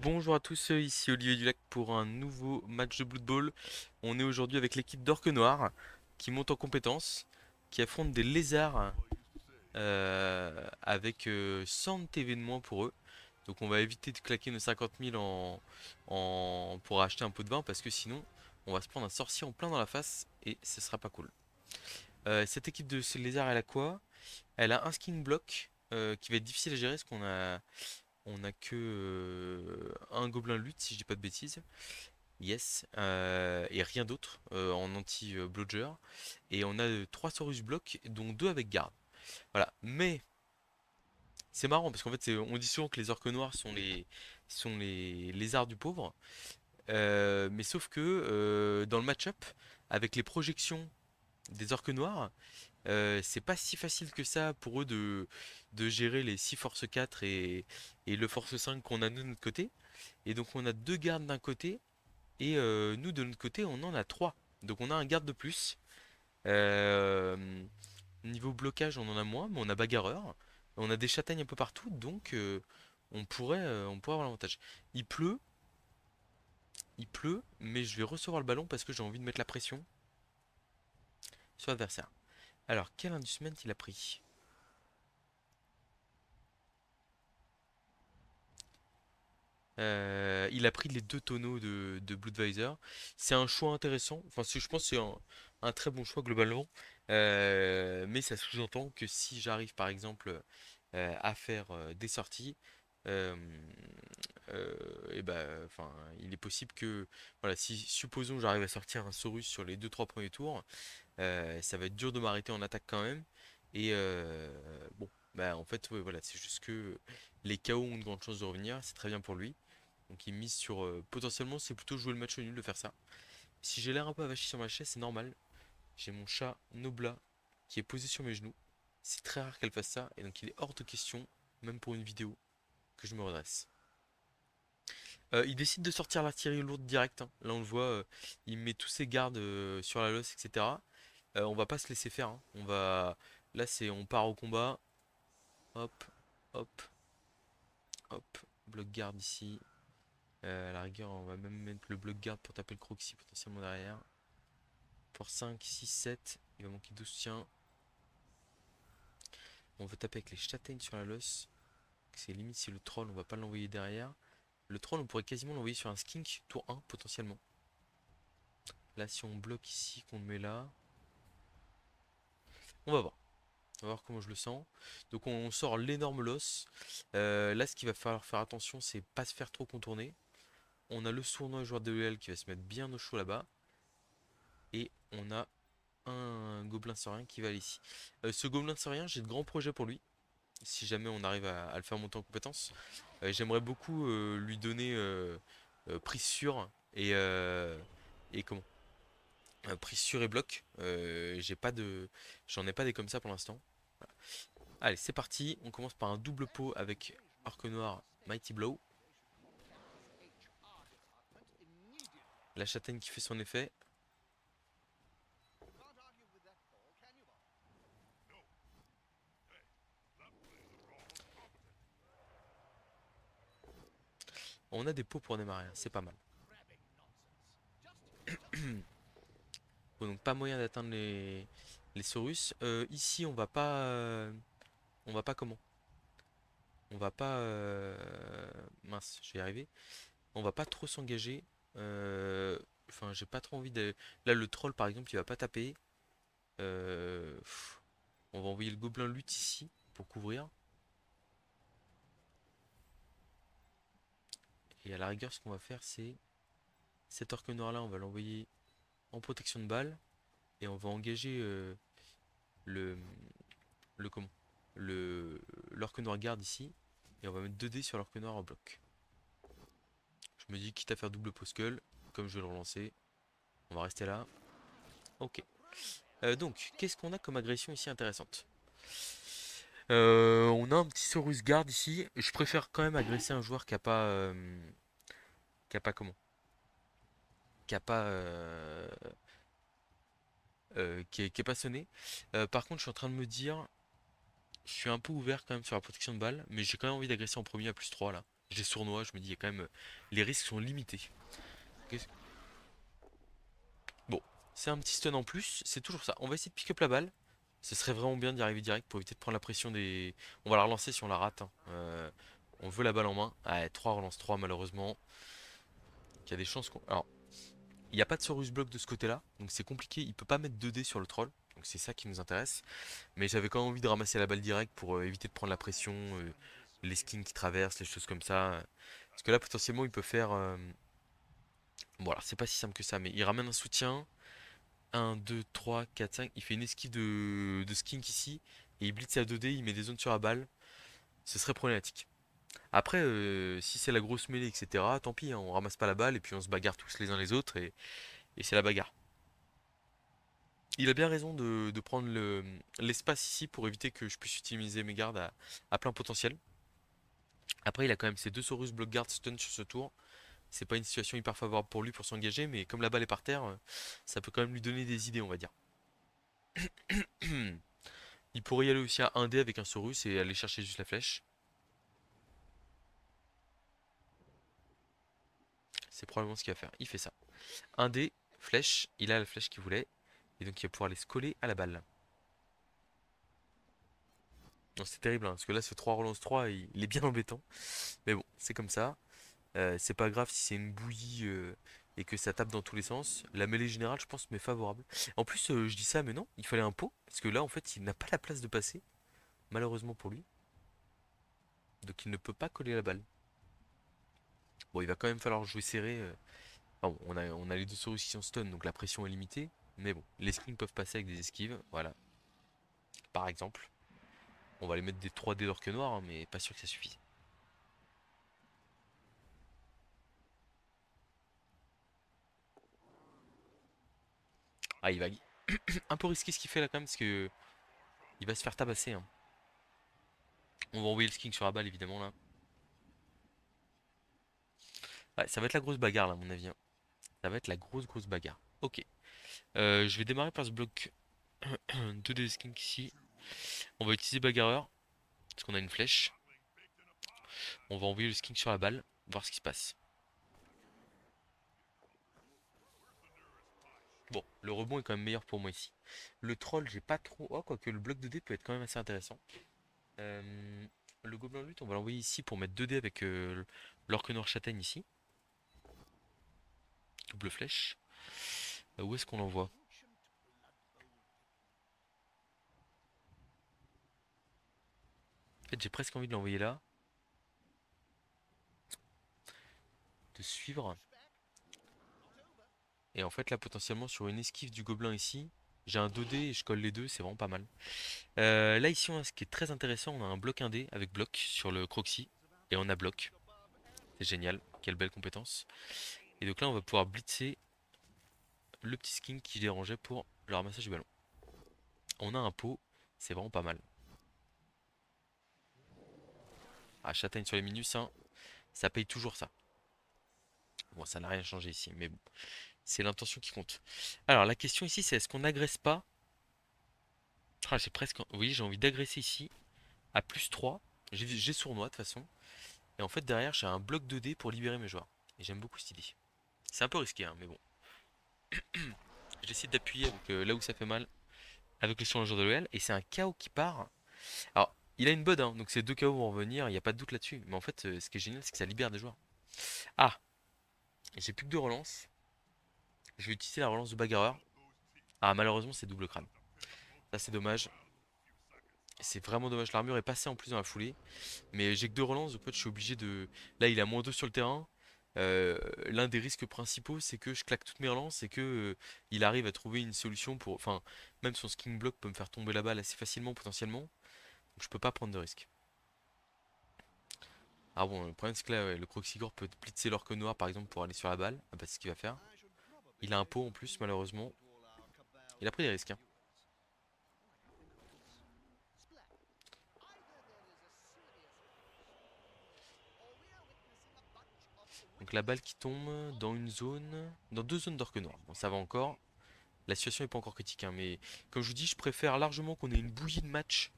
Bonjour à tous, ici Olivier Dulac pour un nouveau match de Blood Bowl. On est aujourd'hui avec l'équipe d'Orque Noir qui monte en compétence, qui affronte des lézards avec 100 TV de moins pour eux. Donc on va éviter de claquer nos 50 000 pour acheter un pot de vin parce que sinon on va se prendre un sorcier en plein dans la face et ce sera pas cool. Cette équipe de ces lézards elle a quoi? Elle a un skin block qui va être difficile à gérer parce qu'on a que un gobelin lutte si je dis pas de bêtises. Yes. Et rien d'autre en anti-blodger. Et on a 3 Saurus blocs, dont 2 avec garde. Voilà. Mais c'est marrant parce qu'en fait on dit souvent que les orques noirs sont les lézards du pauvre. Mais sauf que dans le match-up, avec les projections des orques noirs, c'est pas si facile que ça pour eux de gérer les 6 force 4 et le force 5 qu'on a nous de notre côté. Et donc on a deux gardes d'un côté et nous de notre côté on en a trois. Donc on a un garde de plus. Euh, Niveau blocage on en a moins, mais on a bagarreur. On a des châtaignes un peu partout, donc on pourrait avoir l'avantage. Il pleut, il pleut, mais je vais recevoir le ballon parce que j'ai envie de mettre la pression sur l'adversaire. Alors quel inducement il a pris? Il a pris les deux tonneaux de Bloodvisor. C'est un choix intéressant. Enfin, je pense que c'est un très bon choix globalement. Mais ça sous-entend que si j'arrive par exemple à faire des sorties, euh, et ben, enfin, il est possible que, voilà, si supposons j'arrive à sortir un Saurus sur les deux trois premiers tours, ça va être dur de m'arrêter en attaque quand même. Et bon, bah en fait, ouais, voilà, c'est juste que les KO ont de grandes chances de revenir. C'est très bien pour lui. Donc il mise sur potentiellement c'est plutôt jouer le match nul de faire ça. Si j'ai l'air un peu avachi sur ma chaise, c'est normal. J'ai mon chat Nobla qui est posé sur mes genoux. C'est très rare qu'elle fasse ça et donc il est hors de question, même pour une vidéo, que je me redresse. Il décide de sortir l'artillerie lourde direct, hein. Là on le voit, il met tous ses gardes sur la losse, etc. On va pas se laisser faire, hein. Là c'est on part au combat. Hop, hop, hop. Bloc garde ici. À la rigueur, on va même mettre le bloc garde pour taper le croc ici potentiellement derrière. Pour 5, 6, 7. Il va manquer de soutien. On veut taper avec les châtaignes sur la losse. C'est limite si le troll, on va pas l'envoyer derrière. Le troll, on pourrait quasiment l'envoyer sur un skink tour 1 potentiellement. Là, si on bloque ici, qu'on le met là, on va voir. On va voir comment je le sens. Donc on sort l'énorme loss. Là, ce qu'il va falloir faire attention, c'est pas se faire trop contourner. On a le sournois joueur de l'EL qui va se mettre bien au chaud là-bas. Et on a un gobelin saurien qui va aller ici. Ce gobelin saurien, j'ai de grands projets pour lui. Si jamais on arrive à le faire monter en compétence. J'aimerais beaucoup lui donner prise sûre et comment prise sûre et bloc. J'en ai pas des comme ça pour l'instant. Voilà. Allez, c'est parti. On commence par un double pot avec Arc Noir Mighty Blow. La châtaigne qui fait son effet. On a des pots pour démarrer, hein, c'est pas mal. Bon, donc pas moyen d'atteindre les Saurus. Ici, on va pas comment? On va pas, mince, je vais y arriver. On va pas trop s'engager. Enfin, j'ai pas trop envie de. Là, le troll, par exemple, il va pas taper. On va envoyer le gobelin lutte ici pour couvrir. Et à la rigueur, ce qu'on va faire, c'est cet orque noir là, on va l'envoyer en protection de balle et on va engager le le comment le l'orque noir garde ici et on va mettre 2 dés sur l'orque noir en bloc. Je me dis quitte à faire double poskull, comme je vais le relancer, on va rester là. Ok. Donc, qu'est-ce qu'on a comme agression ici intéressante? On a un petit Saurus Guard ici. Je préfère quand même agresser un joueur qui a pas comment? Qui a pas qui est pas sonné. Par contre, je suis en train de me dire, je suis un peu ouvert quand même sur la protection de balle, mais j'ai quand même envie d'agresser en premier à plus 3 là. J'ai sournois, je me dis, il y a quand même. Les risques sont limités. Qu'est-ce- Bon, c'est un petit stun en plus, c'est toujours ça. On va essayer de pick up la balle. Ce serait vraiment bien d'y arriver direct pour éviter de prendre la pression des. On va la relancer si on la rate, hein. On veut la balle en main. Ah, 3 relance 3 malheureusement. Il y a des chances qu'on. Alors, il n'y a pas de Saurus Block de ce côté-là, donc c'est compliqué. Il peut pas mettre 2D sur le troll, donc c'est ça qui nous intéresse. Mais j'avais quand même envie de ramasser la balle direct pour éviter de prendre la pression, les skins qui traversent, les choses comme ça. Parce que là, potentiellement, il peut faire. Bon, alors c'est pas si simple que ça, mais il ramène un soutien. 1, 2, 3, 4, 5. Il fait une esquive de skink ici. Et il blitz à 2D, il met des zones sur la balle. Ce serait problématique. Après, si c'est la grosse mêlée, etc., tant pis, hein, on ramasse pas la balle et puis on se bagarre tous les uns les autres et c'est la bagarre. Il a bien raison de prendre l'espace ici pour éviter que je puisse utiliser mes gardes à plein potentiel. Après, il a quand même ses deux Saurus block guard stun sur ce tour. C'est pas une situation hyper favorable pour lui pour s'engager, mais comme la balle est par terre, ça peut quand même lui donner des idées, on va dire. Il pourrait y aller aussi à 1D avec un Saurus et aller chercher juste la flèche. C'est probablement ce qu'il va faire. Il fait ça. 1D, flèche, il a la flèche qu'il voulait. Et donc il va pouvoir aller se coller à la balle. Non, c'est terrible, hein, parce que là, ce 3 relance 3, il est bien embêtant. Mais bon, c'est comme ça. C'est pas grave si c'est une bouillie et que ça tape dans tous les sens. La mêlée générale, je pense, m'est favorable. En plus, je dis ça, mais non, il fallait un pot. Parce que là, en fait, il n'a pas la place de passer. Malheureusement pour lui. Donc il ne peut pas coller la balle. Bon, il va quand même falloir jouer serré. Enfin, bon, on a les deux Saurus qui sont stun, donc la pression est limitée. Mais bon, les skins peuvent passer avec des esquives. Voilà, par exemple. On va les mettre des 3D d'orque noir, hein, mais pas sûr que ça suffise. Ah, il va un peu risquer ce qu'il fait là quand même, parce que il va se faire tabasser, hein. On va envoyer le skin sur la balle évidemment là. Ouais, ça va être la grosse bagarre là à mon avis, hein. Ça va être la grosse bagarre. Ok. Je vais démarrer par ce bloc 2 des skins ici. On va utiliser bagarreur. Parce qu'on a une flèche. On va envoyer le skin sur la balle. Voir ce qui se passe. Bon, le rebond est quand même meilleur pour moi ici. Le troll, j'ai pas trop. Oh, quoique le bloc 2D peut être quand même assez intéressant. Euh, le gobelin lutte, on va l'envoyer ici pour mettre 2D avec l'orque noir châtaigne ici. Double flèche. Où est-ce qu'on l'envoie? En fait, j'ai presque envie de l'envoyer là. De suivre. Et en fait, là, potentiellement, sur une esquive du gobelin ici, j'ai un 2D et je colle les deux, c'est vraiment pas mal. Là, ici, on a ce qui est très intéressant, on a un bloc 1D avec bloc sur le Croxy. Et on a bloc. C'est génial. Quelle belle compétence. Et donc là, on va pouvoir blitzer le petit skin qui dérangeait pour le ramassage du ballon. On a un pot, c'est vraiment pas mal. Ah, châtaigne sur les minus, hein, ça paye toujours ça. Bon, ça n'a rien changé ici, mais bon, c'est l'intention qui compte. Alors, la question ici, c'est est-ce qu'on n'agresse pas? Ah, j'ai presque. Oui, j'ai envie d'agresser ici à plus 3. J'ai sournois de toute façon. Et en fait, derrière, j'ai un bloc 2D pour libérer mes joueurs. Et j'aime beaucoup cette idée. C'est un peu risqué, hein, mais bon. J'essaie d'appuyer avec, là où ça fait mal avec le challenger de l'OL. Et c'est un KO qui part. Alors, il a une bod, hein, donc ces deux KO vont revenir, il n'y a pas de doute là-dessus. Mais en fait, ce qui est génial, c'est que ça libère des joueurs. Ah, j'ai plus que deux relances. Je vais utiliser la relance de bagarreur. Ah, malheureusement, c'est double crâne. Ça, c'est dommage. C'est vraiment dommage. L'armure est passée en plus dans la foulée. Mais j'ai que deux relances, donc en fait, je suis obligé de. Là, il a moins 2 sur le terrain. L'un des risques principaux, c'est que je claque toutes mes relances et que il arrive à trouver une solution pour. Enfin, même son skin block peut me faire tomber la balle assez facilement, potentiellement. Donc, je peux pas prendre de risque. Ah bon, le problème, c'est que là, ouais, le Croxigore peut blitzer l'orque noir, par exemple, pour aller sur la balle. Ah bah, c'est ce qu'il va faire. Il a un pot en plus, malheureusement. Il a pris des risques, hein. Donc la balle qui tombe dans une zone, dans deux zones d'orque noir. Bon, ça va encore. La situation n'est pas encore critique, hein, mais comme je vous dis, je préfère largement qu'on ait une bouillie de match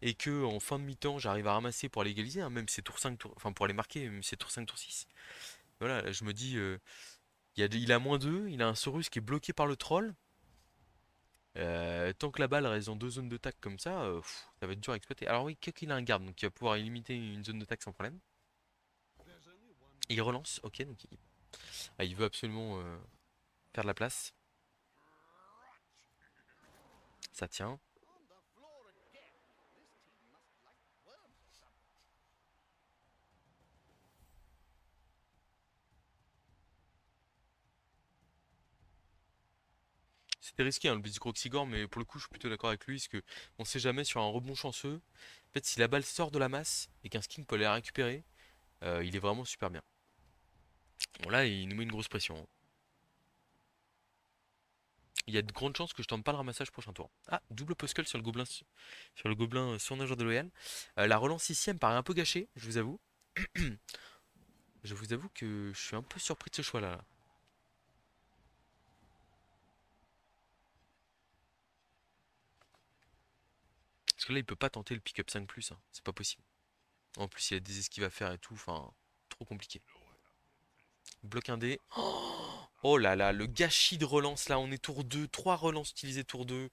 et que en fin de mi-temps j'arrive à ramasser pour aller égaliser, hein, même ces tours 5 tours, enfin pour aller marquer, même ces tours 5 tours 6. Voilà, là, je me dis, il a -2, il a un Saurus qui est bloqué par le troll. Tant que la balle reste dans deux zones de tac comme ça, ça va être dur à exploiter. Alors oui, qu'il a un garde, donc il va pouvoir limiter une zone de tac sans problème. Il relance, ok, donc il veut absolument faire de la place. Ça tient. C'était risqué, hein, le Blitzcrank mais pour le coup, je suis plutôt d'accord avec lui, parce que on sait jamais sur un rebond chanceux. En fait, si la balle sort de la masse et qu'un skin peut la récupérer, il est vraiment super bien. Bon, là, il nous met une grosse pression, hein. Il y a de grandes chances que je tente pas le ramassage prochain tour. Ah, double postle sur le gobelin surnageur de Loyal. La relance ici, elle me paraît un peu gâchée, je vous avoue. Je vous avoue que je suis un peu surpris de ce choix-là, là. Parce que là, il peut pas tenter le pick-up 5+, hein. C'est pas possible. En plus, il y a des esquives à faire et tout, enfin, trop compliqué. Bloc un dé. Oh là là, le gâchis de relance là, on est tour 2, 3 relances utilisées tour 2.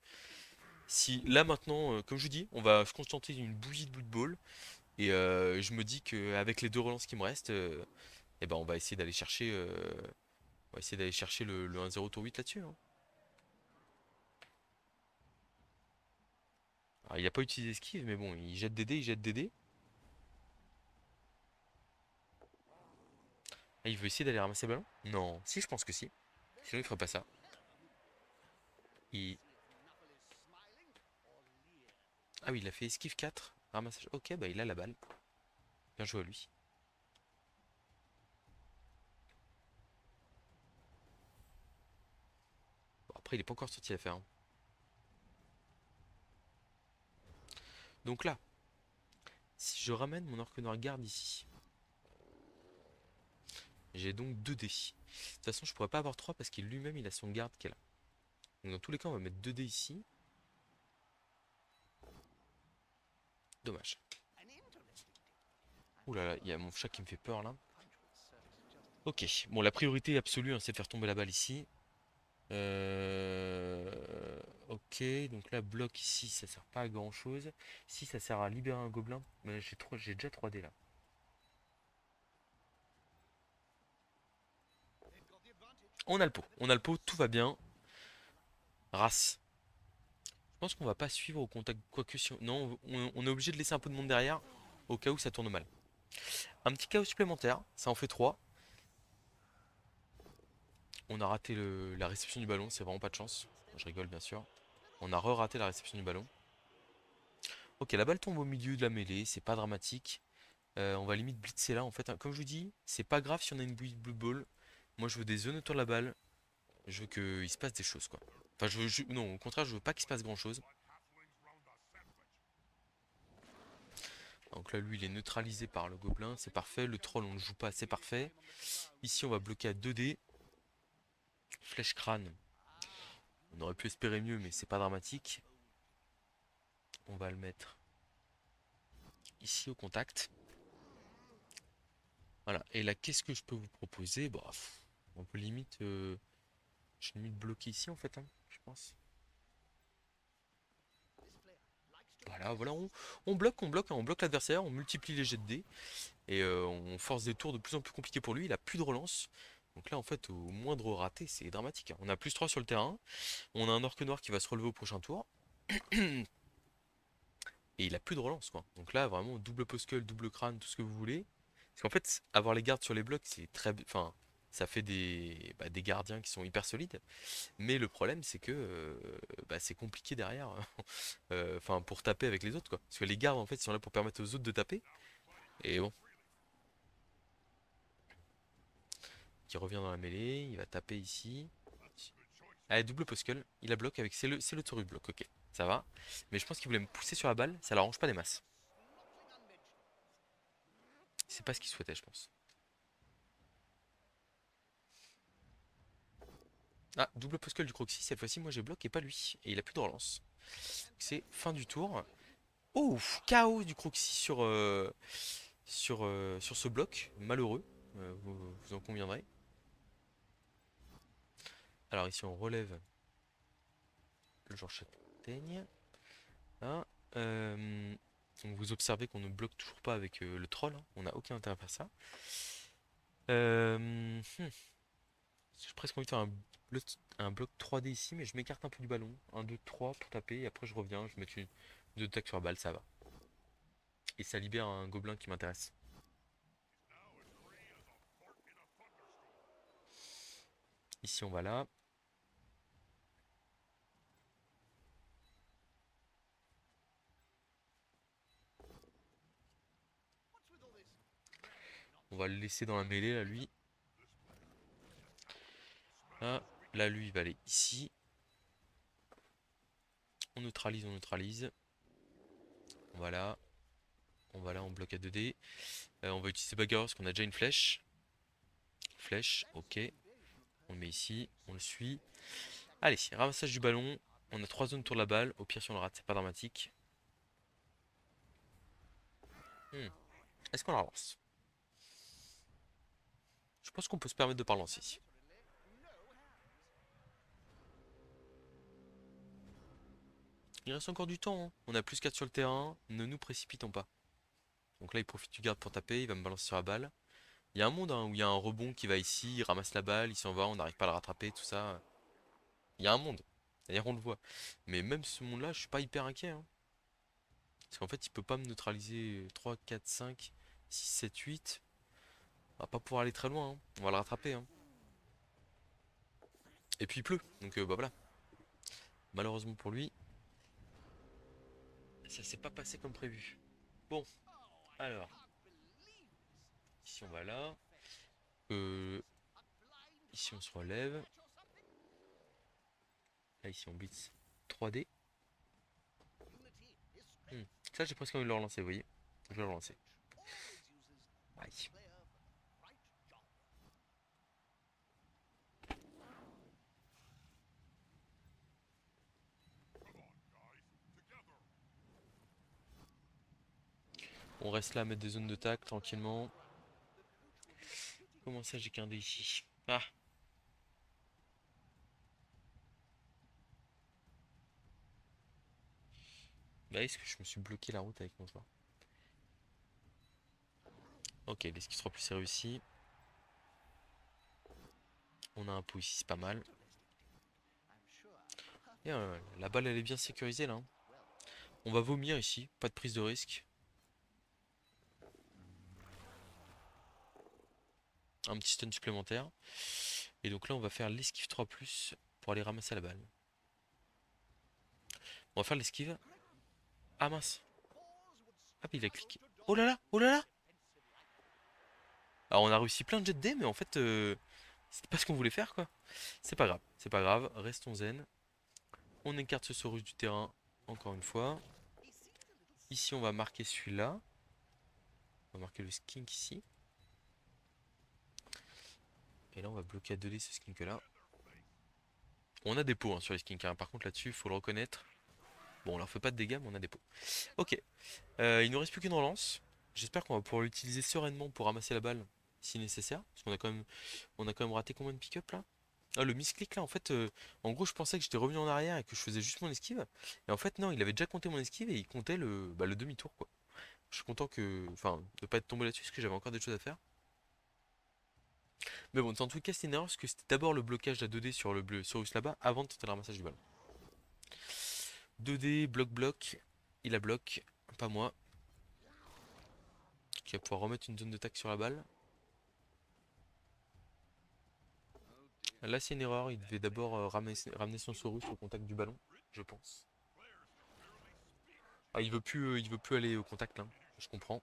Si là maintenant, comme je vous dis, on va se contenter d'une bouillie de Blood Ball. Et je me dis qu'avec les deux relances qui me restent, eh ben on va essayer d'aller chercher, le 1-0 tour 8 là-dessus, hein. Alors, il n'a pas utilisé esquive, mais bon, il jette des dés, il jette des dés. Ah, il veut essayer d'aller ramasser le ballon? Non, si, je pense que si. Sinon, il ferait pas ça. Il... Ah oui, il a fait esquive 4, ramassage. Ok, bah il a la balle. Bien joué à lui. Bon, après, il est pas encore sorti à faire, hein. Donc là, si je ramène mon orque noir garde ici, j'ai donc 2 dés. De toute façon, je pourrais pas avoir 3 parce qu'il lui-même, il a son garde qui est là. Donc dans tous les cas, on va mettre 2 dés ici. Dommage. Ouh là là, il y a mon chat qui me fait peur là. Ok, bon, la priorité absolue, hein, c'est de faire tomber la balle ici. Ok, donc là, bloc ici, ça sert pas à grand chose. Si, ça sert à libérer un gobelin. Mais j'ai déjà 3 dés là. On a le pot, tout va bien. Race. Je pense qu'on va pas suivre au contact. Quoique, si non, on est obligé de laisser un peu de monde derrière au cas où ça tourne mal. Un petit chaos supplémentaire, ça en fait 3. On a raté la réception du ballon, c'est vraiment pas de chance. Je rigole bien sûr. On a re-raté la réception du ballon. Ok, la balle tombe au milieu de la mêlée, c'est pas dramatique. On va limite blitzer là en fait, hein. Comme je vous dis, c'est pas grave si on a une bouille de blue ball. Moi je veux des zones autour de la balle. Je veux qu'il se passe des choses quoi. Enfin, non, au contraire, je veux pas qu'il se passe grand chose. Donc là, lui, il est neutralisé par le gobelin, c'est parfait. Le troll, on ne joue pas, c'est parfait. Ici, on va bloquer à 2 dés. Flèche crâne. On aurait pu espérer mieux, mais c'est pas dramatique. On va le mettre ici au contact. Voilà. Et là, qu'est-ce que je peux vous proposer? Bah, on peut limite, je vais limite bloquer ici en fait, hein, je pense. Voilà, voilà, on bloque l'adversaire, on multiplie les jets de dés et on force des tours de plus en plus compliqués pour lui. Il a plus de relance. Donc là, en fait, au moindre raté, c'est dramatique, hein. On a plus 3 sur le terrain. On a un orque noir qui va se relever au prochain tour. Et il a plus de relance, quoi. Donc là, vraiment, double postle, double crâne, tout ce que vous voulez. Parce qu'en fait, avoir les gardes sur les blocs, c'est très... Enfin, ça fait des gardiens qui sont hyper solides. Mais le problème, c'est que c'est compliqué derrière. Enfin, pour taper avec les autres, quoi. Parce que les gardes, en fait, ils sont là pour permettre aux autres de taper. Et bon, qui revient dans la mêlée, il va taper ici. Allez, double postle, il a bloc avec... C'est le Toru bloc, ok. Ça va. Mais je pense qu'il voulait me pousser sur la balle, ça l'arrange pas des masses. C'est pas ce qu'il souhaitait, je pense. Ah, double postle du Croxy, cette fois-ci, moi j'ai bloqué, pas lui. Et il a plus de relance. C'est fin du tour. Oh, KO du Croxy sur ce bloc. Malheureux. Vous en conviendrez. Alors ici on relève le genre châtaigne. Là. Donc vous observez qu'on ne bloque toujours pas avec le troll, hein. On n'a aucun intérêt à faire ça. J'ai presque envie de faire un bloc 3D ici, mais je m'écarte un peu du ballon. Un 2 3 pour taper, et après je reviens, je mets deux tacs sur la balle, ça va. Et ça libère un gobelin qui m'intéresse. Ici on va là. On va le laisser dans la mêlée là, lui. Là, là lui il va aller ici. On neutralise, on neutralise. Voilà. On va là, on bloque à 2D. On va utiliser bagarre parce qu'on a déjà une flèche. Flèche, ok. On le met ici, on le suit. Allez, ramassage du ballon. On a 3 zones autour de la balle. Au pire, si on le rate, c'est pas dramatique. Hmm. Est-ce qu'on la relance? Je pense qu'on peut se permettre de pas relancer ici. Il reste encore du temps, hein. On a plus 4 sur le terrain. Ne nous précipitons pas. Donc là, il profite du garde pour taper. Il va me balancer sur la balle. Il y a un monde hein, où il y a un rebond qui va ici. Il ramasse la balle. Il s'en va. On n'arrive pas à le rattraper. Tout ça. Il y a un monde. D'ailleurs, on le voit. Mais même ce monde-là, je suis pas hyper inquiet, hein. Parce qu'en fait, il peut pas me neutraliser 3, 4, 5, 6, 7, 8. On va pas pouvoir aller très loin, hein. On va le rattraper, hein. Et puis il pleut. Donc bah voilà. Malheureusement pour lui, ça s'est pas passé comme prévu. Bon, alors. Ici on va là. Euh, Ici on se relève. Là ici on blitz 3D. Ça j'ai presque envie de le relancer, vous voyez. Je vais le relancer. Aïe. On reste là à mettre des zones de tac tranquillement. Comment ça j'ai qu'un dé ici? Ah. Bah est-ce que je me suis bloqué la route avec mon joueur? Ok, l'esquive 3 plus est réussi. On a un pot ici, c'est pas mal. Et la balle elle est bien sécurisée là, hein. On va vomir ici, pas de prise de risque. Un petit stun supplémentaire. Et donc là on va faire l'esquive 3 plus pour aller ramasser la balle. On va faire l'esquive. Ah mince. Ah mais il a cliqué. Oh là là, oh là là. Alors on a réussi plein de jets de dés mais en fait c'était pas ce qu'on voulait faire quoi. C'est pas grave, c'est pas grave, restons zen. On écarte ce Saurus du terrain encore une fois. Ici on va marquer celui-là. On va marquer le skink ici. Et là on va bloquer à 2D ce skink là. On a des pots hein, sur les skinks, hein. Par contre là-dessus il faut le reconnaître. Bon on leur fait pas de dégâts mais on a des pots. Ok, il nous reste plus qu'une relance. J'espère qu'on va pouvoir l'utiliser sereinement pour ramasser la balle si nécessaire. Parce qu'on a quand même raté combien de pick-up là? Ah, le misclick là, en fait, en gros, je pensais que j'étais revenu en arrière et que je faisais juste mon esquive. Et en fait, non, il avait déjà compté mon esquive et il comptait le demi-tour quoi. Je suis content enfin, de pas être tombé là-dessus parce que j'avais encore des choses à faire. Mais bon, dans tout cas, c'est une erreur parce que c'était d'abord le blocage de la 2D sur le bleu, sur là-bas avant de tenter le ramassage du ballon. 2D, bloc, il a bloc, pas moi. Qui va pouvoir remettre une zone de tac sur la balle. Là, c'est une erreur. Il devait d'abord ramener son Saurus au contact du ballon, je pense. Ah, il veut plus aller au contact là. Je comprends.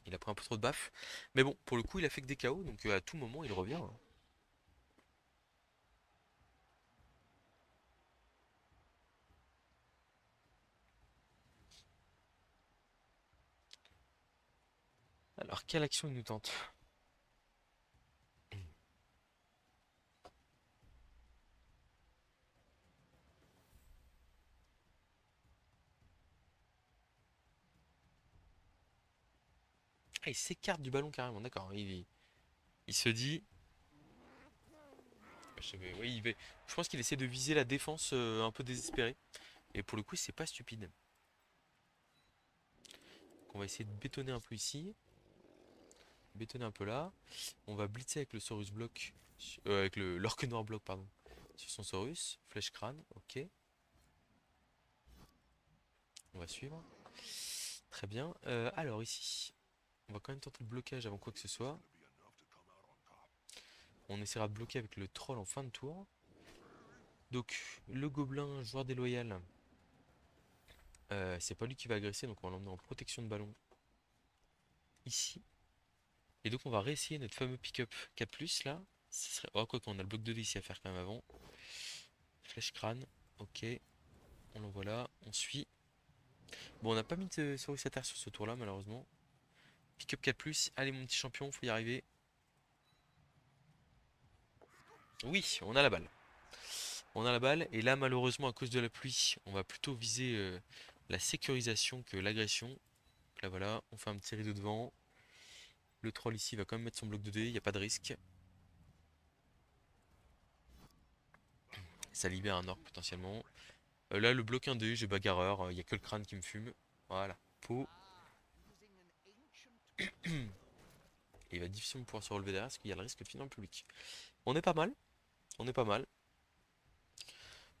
Il a pris un peu trop de baffe. Mais bon, pour le coup, il a fait que des KO, donc à tout moment, il revient, hein. Alors, quelle action il nous tente? il s'écarte du ballon carrément, d'accord. Il se dit. Ouais, je pense qu'il essaie de viser la défense un peu désespérée. Et pour le coup, c'est pas stupide. On va essayer de bétonner un peu ici. Bétonner un peu là. On va blitzer avec le Saurus bloc. Avec l'orque noir bloc, pardon. Sur son Saurus. Flèche crâne, ok. On va suivre. Très bien. Alors ici, on va quand même tenter le blocage avant quoi que ce soit. On essaiera de bloquer avec le troll en fin de tour. Donc, le gobelin, joueur déloyal. C'est pas lui qui va agresser, donc on va l'emmener en protection de ballon. Ici. Et donc on va réessayer notre fameux pick-up 4+, là. Ce serait... Oh, quoi qu'on a le bloc 2D ici à faire quand même avant. Flèche crâne, ok. On l'envoie là, on suit. Bon, on n'a pas mis de Saurus à terre sur ce tour-là, malheureusement. Pick-up 4+, allez mon petit champion, faut y arriver. Oui, on a la balle. On a la balle, et là, malheureusement, à cause de la pluie, on va plutôt viser la sécurisation que l'agression. Là, voilà, on fait un petit rideau devant. Le troll ici va quand même mettre son bloc 2D, il n'y a pas de risque. Ça libère un orc potentiellement. Là, le bloc 1D, j'ai bagarreur, il n'y a que le crâne qui me fume. Voilà, peau. Il va difficilement pouvoir se relever derrière parce qu'il y a le risque de finir en public. On est pas mal, on est pas mal.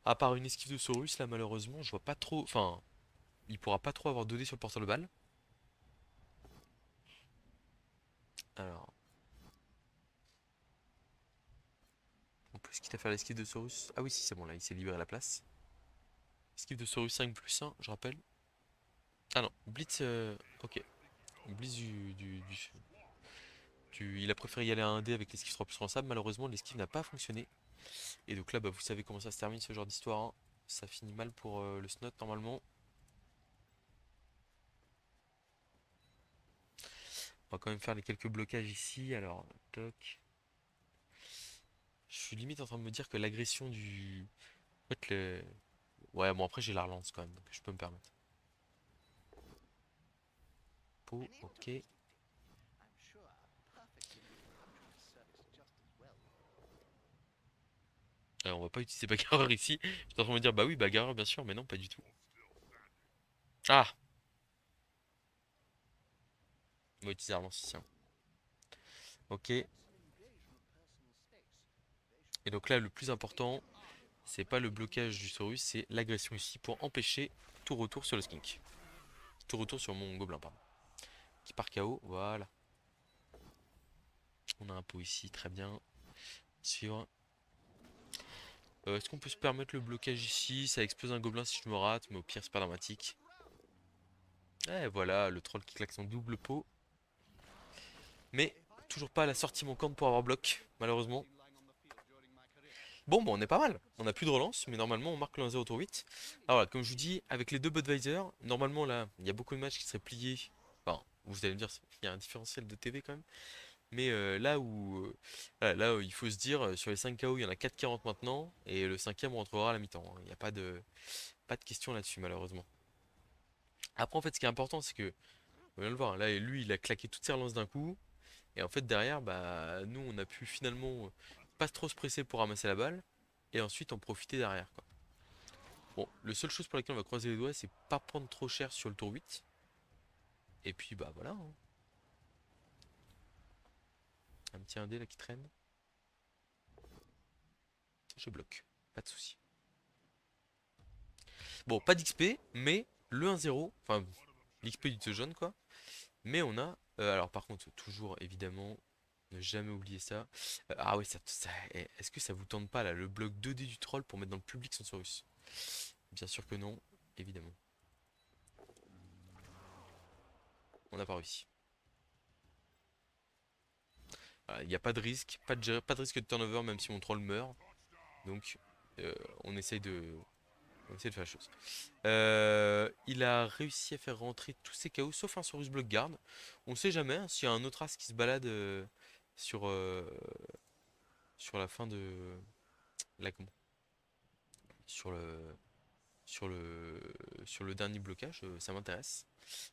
À part une esquive de Saurus, là, malheureusement, je vois pas trop. Enfin, il pourra pas trop avoir 2D sur le porteur de balle. Alors, on peut quitte à faire l'esquive de Saurus. Ah oui, si, c'est bon, là, il s'est libéré la place. Esquive de Saurus 5+1, je rappelle. Ah non, Blitz. Ok. Blitz il a préféré y aller à 1D avec l'esquive 3+ en malheureusement, l'esquive n'a pas fonctionné. Et donc là, bah, vous savez comment ça se termine ce genre d'histoire, hein. Ça finit mal pour le snot normalement. On va quand même faire les quelques blocages ici. Alors, toc. Je suis limite en train de me dire que l'agression du. En fait, ouais, bon, après j'ai la relance quand même, donc je peux me permettre. Peau, ok. Alors, on va pas utiliser bagarreur ici. J'étais en train de me dire, bah oui, bagarreur bien sûr, mais non, pas du tout. Ah! On va utiliser la relance ici, hein. Ok. Et donc là, le plus important, c'est pas le blocage du Saurus, c'est l'agression ici pour empêcher tout retour sur le skink. Tout retour sur mon gobelin, pardon. Qui part KO, voilà. On a un pot ici, très bien. Suivre. Est-ce qu'on peut se permettre le blocage ici? Ça explose un gobelin si je me rate, mais au pire, c'est pas dramatique. Et voilà, le troll qui claque son double pot. Mais toujours pas la sortie manquante pour avoir bloc, malheureusement. Bon, on est pas mal. On a plus de relance, mais normalement, on marque le 1-0 tour 8. Alors voilà, comme je vous dis, avec les deux Budweiser, normalement, là, il y a beaucoup de matchs qui seraient pliés. Enfin, vous allez me dire, il y a un différentiel de TV quand même. Mais voilà, là où il faut se dire, sur les 5 KO, il y en a 4 qui rentrent maintenant. Et le cinquième, on rentrera à la mi-temps, hein. Il n'y a pas de question là-dessus, malheureusement. Après, en fait, ce qui est important, c'est que, on vient de le voir, hein, là, lui, il a claqué toutes ses relances d'un coup. Et en fait, derrière, bah, nous, on a pu finalement pas trop se presser pour ramasser la balle. Et ensuite, en profiter derrière, quoi. Bon, la seule chose pour laquelle on va croiser les doigts, c'est pas prendre trop cher sur le tour 8. Et puis, bah voilà, hein. Un petit indé là qui traîne. Je bloque. Pas de souci. Bon, pas d'XP, mais le 1-0. Enfin, l'XP du jaune, quoi. Mais on a. Alors, par contre, toujours, évidemment, ne jamais oublier ça. Ah ouais, est-ce que ça vous tente pas là, le bloc 2D du troll pour mettre dans le public son Saurus? Bien sûr que non, évidemment. On n'a pas réussi. Voilà, il n'y a pas de risque, pas de risque de turnover même si mon troll meurt. Donc euh, on essaye de, on essaye de faire la chose. Il a réussi à faire rentrer tous ses KO sauf un Saurus Block Guard. On sait jamais, hein, s'il y a un autre as qui se balade sur, euh, sur la fin de. La, comment sur le, sur le, sur le dernier blocage, ça m'intéresse.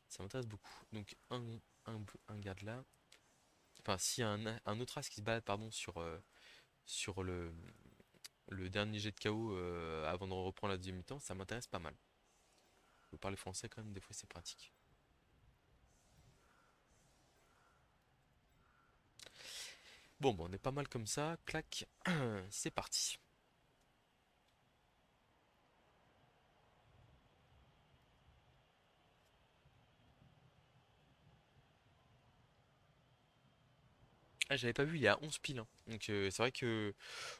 Ça m'intéresse beaucoup. Donc un un garde là. Enfin, s'il y a un autre as qui se balade, pardon, sur le dernier jet de KO avant de reprendre la deuxième mi-temps, ça m'intéresse pas mal. Vous parlez français quand même, des fois c'est pratique. Bon, on est pas mal comme ça. Clac, c'est parti. Ah, j'avais pas vu, il est à 11 piles, hein. Donc c'est vrai que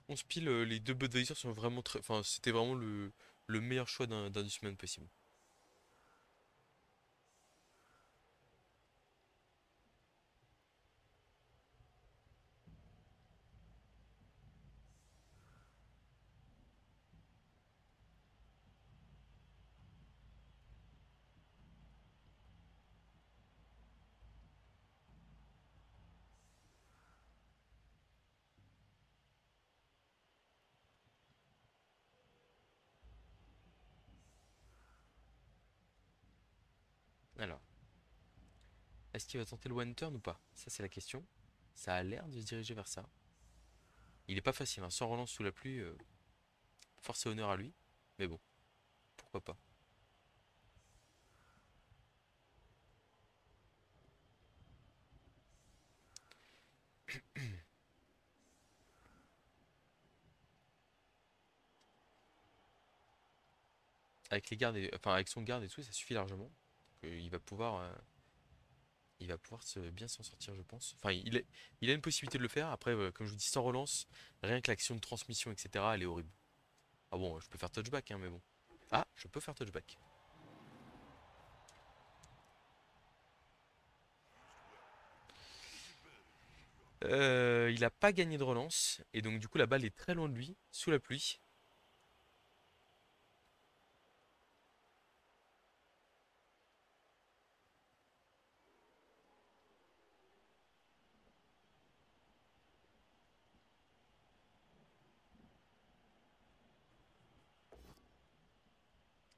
11 piles, les deux Budweiser sont vraiment très. Enfin, c'était vraiment le meilleur choix d'un semaine possible. Alors, est-ce qu'il va tenter le one turn ou pas? Ça, c'est la question. Ça a l'air de se diriger vers ça. Il est pas facile, hein. Sans relance sous la pluie, force et honneur à lui. Mais bon, pourquoi pas. Avec les gardes enfin, avec son garde et tout, ça suffit largement. Il va pouvoir bien s'en sortir, je pense. Enfin, il a une possibilité de le faire. Après, comme je vous dis, sans relance, rien que l'action de transmission, etc., elle est horrible. Ah bon, je peux faire touchback, hein, mais bon. Ah, je peux faire touchback. Il a pas gagné de relance. Et donc, du coup, la balle est très loin de lui, sous la pluie.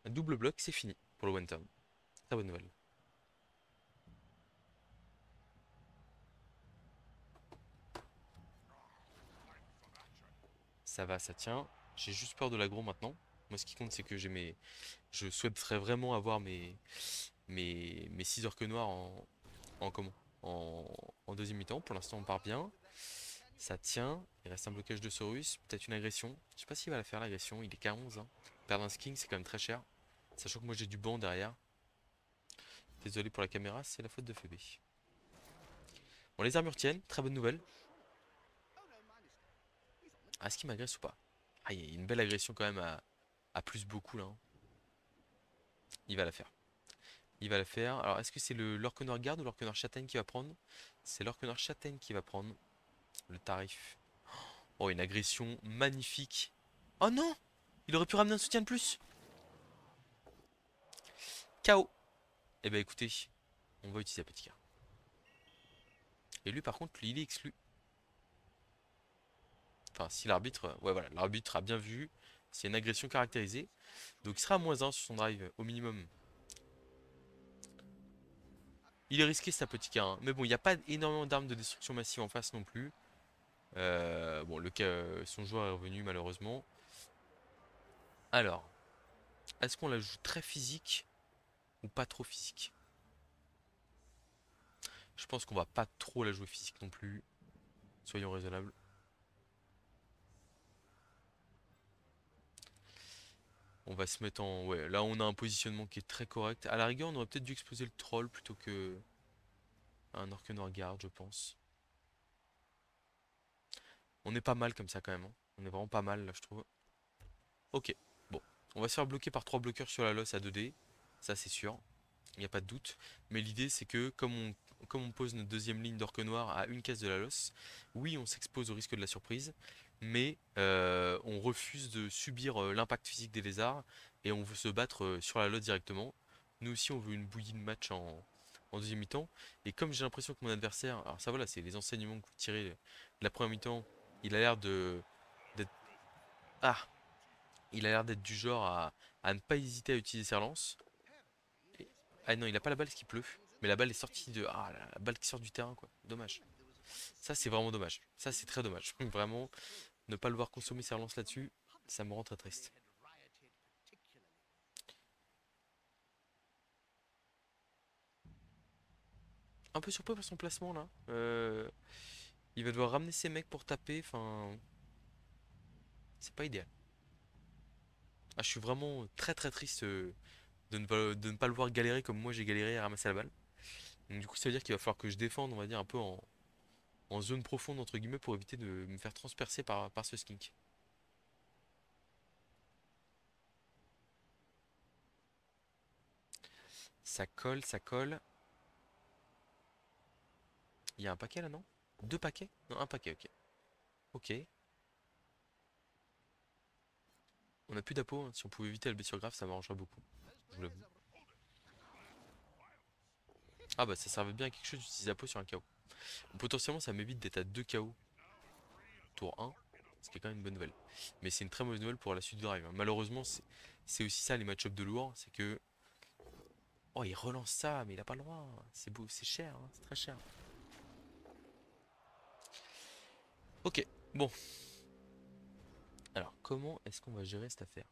Un double bloc, c'est fini pour le one turn. Très bonne nouvelle. Ça va, ça tient. J'ai juste peur de l'aggro maintenant. Moi, ce qui compte, c'est que je souhaiterais vraiment avoir mes 6 orques noirs en comment? En, en deuxième mi-temps. Pour l'instant, on part bien. Ça tient. Il reste un blocage de Saurus. Peut-être une agression. Je sais pas s'il va la faire, l'agression. Il est qu'à 11, hein. Perdre un skin, c'est quand même très cher. Sachant que moi, j'ai du banc derrière. Désolé pour la caméra, c'est la faute de Phoebe. Bon, les armures tiennent. Très bonne nouvelle. Ah, est-ce qu'il m'agresse ou pas? Ah, il y a une belle agression quand même à plus beaucoup là, hein. Il va la faire. Il va la faire. Alors, est-ce que c'est le l'Orconor Guard ou l'Orconor Châtaigne qui va prendre? C'est l'Orconor Châtaigne qui va prendre le tarif. Oh, une agression magnifique. Oh non! Il aurait pu ramener un soutien de plus. KO. Eh ben écoutez, on va utiliser la petite carte. Et lui par contre, lui, il est exclu. Enfin, si l'arbitre... Ouais voilà, l'arbitre a bien vu. C'est une agression caractérisée. Donc il sera à -1 sur son drive au minimum. Il est risqué sa petite carte, hein. Mais bon, il n'y a pas énormément d'armes de destruction massive en face non plus. Bon, son joueur est revenu malheureusement. Alors, est-ce qu'on la joue très physique ou pas trop physique? Je pense qu'on va pas trop la jouer physique non plus. Soyons raisonnables. On va se mettre en... Ouais, là on a un positionnement qui est très correct. À la rigueur, on aurait peut-être dû exposer le troll plutôt que un Orc Guard, je pense. On est pas mal comme ça quand même, hein. On est vraiment pas mal là, je trouve. Ok, bon. On va se faire bloquer par 3 bloqueurs sur la loss à 2D. Ça, c'est sûr. Il n'y a pas de doute. Mais l'idée, c'est que comme on pose notre deuxième ligne d'orque noir à une case de la loss, oui, on s'expose au risque de la surprise, mais on refuse de subir l'impact physique des lézards et on veut se battre sur la loss directement. Nous aussi, on veut une bouillie de match en deuxième mi-temps. Et comme j'ai l'impression que mon adversaire, alors ça voilà, c'est les enseignements que vous tirez de la première mi-temps, il a l'air d'être ah, il a l'air d'être du genre à ne pas hésiter à utiliser ses relances. Et- Ah non, il a pas la balle parce qu'il pleut. Mais la balle est sortie de... Ah, la balle qui sort du terrain, quoi. Dommage. Ça, c'est vraiment dommage. Ça, c'est très dommage. Vraiment, ne pas le voir consommer ses relances là-dessus, ça me rend très triste. Un peu surpris par son placement, là. Il va devoir ramener ses mecs pour taper, enfin... C'est pas idéal. Ah, je suis vraiment très très triste de ne pas le voir galérer comme moi j'ai galéré à ramasser la balle. Donc du coup, ça veut dire qu'il va falloir que je défende, on va dire, un peu en zone profonde, entre guillemets, pour éviter de me faire transpercer par ce skink. Ça colle, ça colle. Il y a un paquet là, non? Deux paquets? Non, un paquet, ok. Ok. On a plus d'appos, hein. Si on pouvait éviter la blessure grave, ça m'arrangerait beaucoup. Je vous l'avoue. Ah bah ça servait bien à quelque chose d'utiliser appos sur un KO. Potentiellement, ça m'évite d'être à 2 KO tour 1, ce qui est quand même une bonne nouvelle. Mais c'est une très mauvaise nouvelle pour la suite du drive, hein. Malheureusement, c'est aussi ça les match-up de lourd, c'est que... Oh, il relance ça, mais il a pas le droit. C'est beau, c'est cher, hein, c'est très cher. Ok, bon. Alors, comment est-ce qu'on va gérer cette affaire?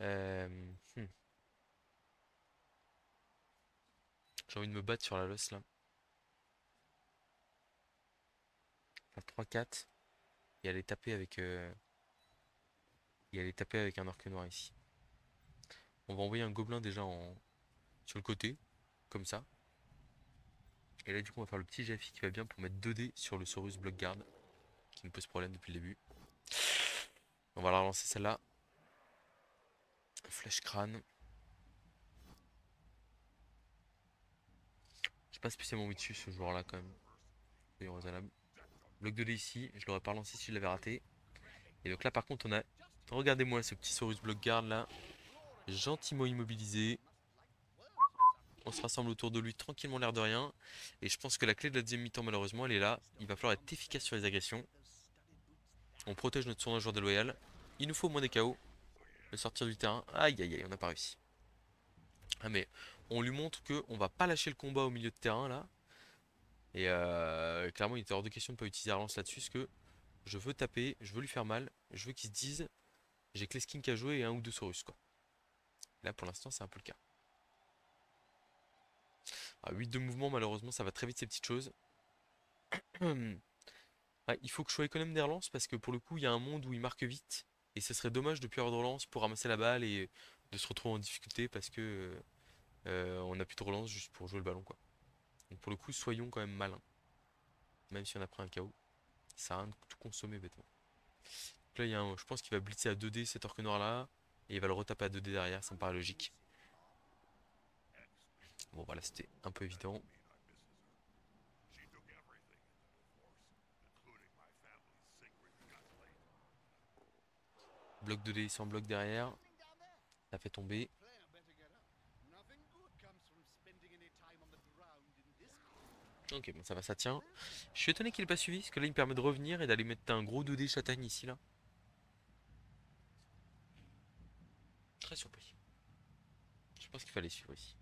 Euh, hmm. J'ai envie de me battre sur la losse là. Faire 3-4 et aller taper avec, un orque noir ici. On va envoyer un gobelin déjà sur le côté, comme ça. Et là, du coup, on va faire le petit GFI qui va bien pour mettre 2 dés sur le Saurus Blockguard, qui nous pose problème depuis le début. On va la relancer celle-là. Flèche crâne. J'ai pas spécialement envie dessus ce joueur-là quand même. Soyons raisonnables. Bloc 2D ici, je l'aurais pas relancé si je l'avais raté. Et donc là, par contre, on a. Regardez-moi ce petit Saurus Blockguard là. Gentiment immobilisé. On se rassemble autour de lui tranquillement, l'air de rien. Et je pense que la clé de la deuxième mi-temps, malheureusement, elle est là. Il va falloir être efficace sur les agressions. On protège notre son joueur déloyal. Il nous faut au moins des KO. Le sortir du terrain. Aïe aïe aïe, on n'a pas réussi. Ah mais on lui montre que on va pas lâcher le combat au milieu de terrain là. Et clairement, il était hors de question de pas utiliser la relance là-dessus. Parce que je veux taper, je veux lui faire mal. Je veux qu'il se dise j'ai que les skins à jouer et un ou deux Saurus quoi. Là pour l'instant, c'est un peu le cas. Ah, 8 de mouvement, malheureusement, ça va très vite ces petites choses. Ouais, il faut que je sois économe des relances parce que pour le coup, il y a un monde où il marque vite. Et ce serait dommage de plus avoir de relance pour ramasser la balle et de se retrouver en difficulté parce que on a plus de relance juste pour jouer le ballon quoi. Donc pour le coup, soyons quand même malins. Même si on a pris un KO. Ça a rien de tout consommer bêtement. Donc là, je pense qu'il va blitzer à 2D cet orque noir là. Et il va le retaper à 2D derrière, ça me paraît logique. Bon voilà, c'était un peu évident. Bloc 2D sans bloc derrière. Ça fait tomber. Ok, bon ça va, ça tient. Je suis étonné qu'il ait pas suivi, parce que là il me permet de revenir et d'aller mettre un gros 2D châtaigne ici là. Très surpris. Je pense qu'il fallait suivre ici.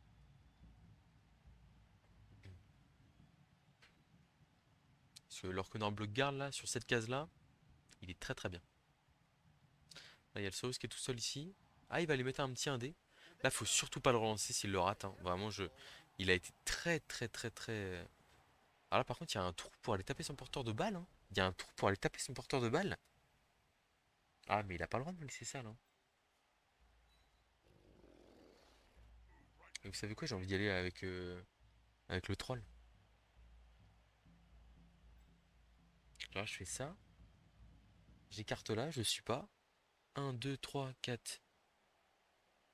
Parce que l'orque noir bloc garde là, sur cette case là, il est très très bien. Là il y a le Saurus qui est tout seul ici. Ah, il va aller mettre un petit 1D. Là faut surtout pas le relancer s'il le rate, hein. Vraiment, il a été très très très très... Ah là par contre il y a un trou pour aller taper son porteur de balle, hein. Il y a un trou pour aller taper son porteur de balle. Ah mais il a pas le droit de me laisser ça là. Et vous savez quoi, j'ai envie d'y aller avec le troll. Là je fais ça. J'écarte là, je suis pas. 1, 2, 3, 4.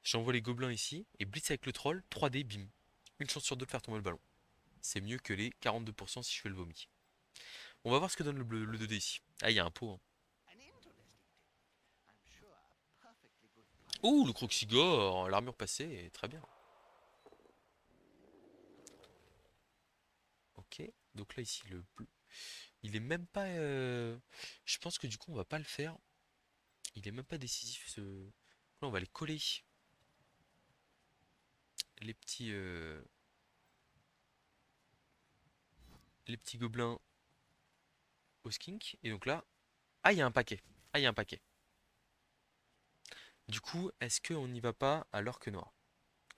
J'envoie les gobelins ici et blitz avec le troll, 3D, bim. Une chance sur deux de faire tomber le ballon. C'est mieux que les 42% si je fais le vomi. On va voir ce que donne le 2D ici. Ah, il y a un pot, hein. Ouh, le Croxigore, l'armure passée, très bien. Ok, donc là ici le bleu. Il est même pas... Je pense que du coup, on va pas le faire. Il est même pas décisif, ce... Là, on va les coller. Les petits... Les petits gobelins au skink. Et donc là... Ah, il y a un paquet. Ah, il y a un paquet. Du coup, est-ce qu'on n'y va pas à l'orque noir?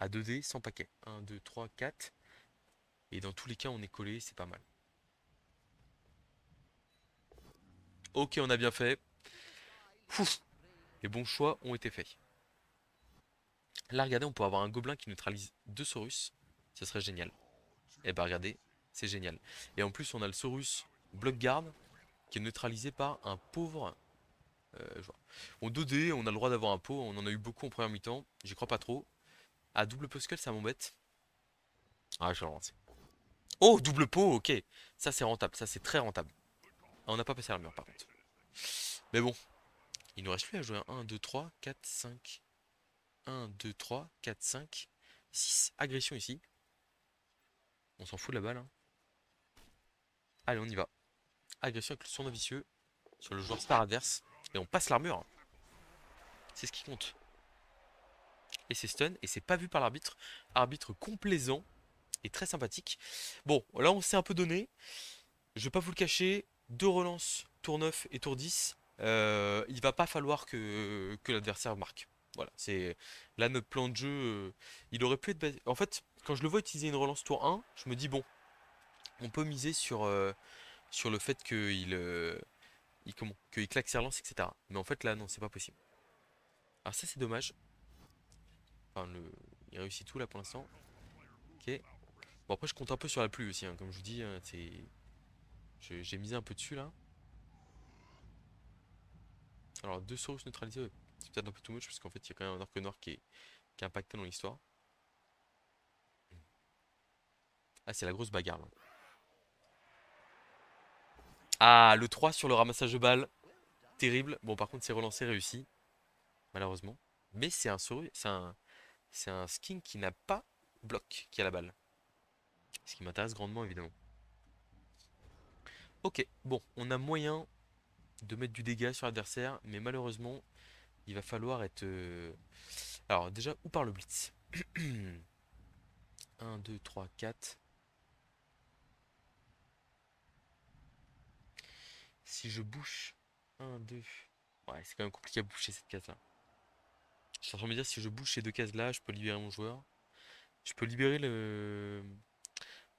À 2D, sans paquet. Un, 2, 3, 4. Et dans tous les cas, on est collé, c'est pas mal. Ok, on a bien fait. Ouf, les bons choix ont été faits. Là, regardez, on peut avoir un gobelin qui neutralise deux Saurus. Ce serait génial. Et bah regardez, c'est génial. Et en plus, on a le Saurus bloc garde qui est neutralisé par un pauvre joueur. En 2D, on a le droit d'avoir un pot. On en a eu beaucoup en première mi-temps. J'y crois pas trop. À double Poskull, ça m'embête. Ah, je vais relancer. Oh, double pot, ok. Ça, c'est rentable. Ça, c'est très rentable. Ah, on n'a pas passé l'armure, par contre. Mais bon, il nous reste plus à jouer un 2 3 4 5 1 2 3 4 5 6 agression ici. On s'en fout de la balle, hein. Allez, on y va. Agression avec le sournois vicieux sur le joueur star adverse. Et on passe l'armure. C'est ce qui compte. Et c'est stun. Et c'est pas vu par l'arbitre. Arbitre complaisant et très sympathique. Bon, là on s'est un peu donné. Je vais pas vous le cacher. Deux relances, tour 9 et tour 10. Il va pas falloir que l'adversaire marque. Voilà, c'est là notre plan de jeu. Il aurait pu être basé... En fait, quand je le vois utiliser une relance tour 1, je me dis bon, on peut miser sur le fait qu'il claque ses relances, etc. Mais en fait là non, c'est pas possible. Alors ça c'est dommage. Enfin, il réussit tout là pour l'instant. Ok. Bon après je compte un peu sur la pluie aussi, hein. Comme je vous dis, j'ai misé un peu dessus là. Alors deux Saurus neutralisés, ouais, c'est peut-être un peu too much parce qu'en fait il y a quand même un orque noir qui est impacté dans l'histoire. Ah c'est la grosse bagarre là. Ah le 3 sur le ramassage de balles. Terrible. Bon par contre c'est relancé réussi. Malheureusement. Mais c'est un Saurus. C'est un skin qui n'a pas bloc qui a la balle. Ce qui m'intéresse grandement évidemment. Ok, bon, on a moyen de mettre du dégât sur l'adversaire, mais malheureusement, il va falloir être... Alors déjà, où part le blitz? Un 2 3 4. Si je bouche un 2. Ouais, c'est quand même compliqué à boucher cette case-là. Je suis en train de me dire, si je bouge ces deux cases-là, je peux libérer mon joueur. Je peux libérer le...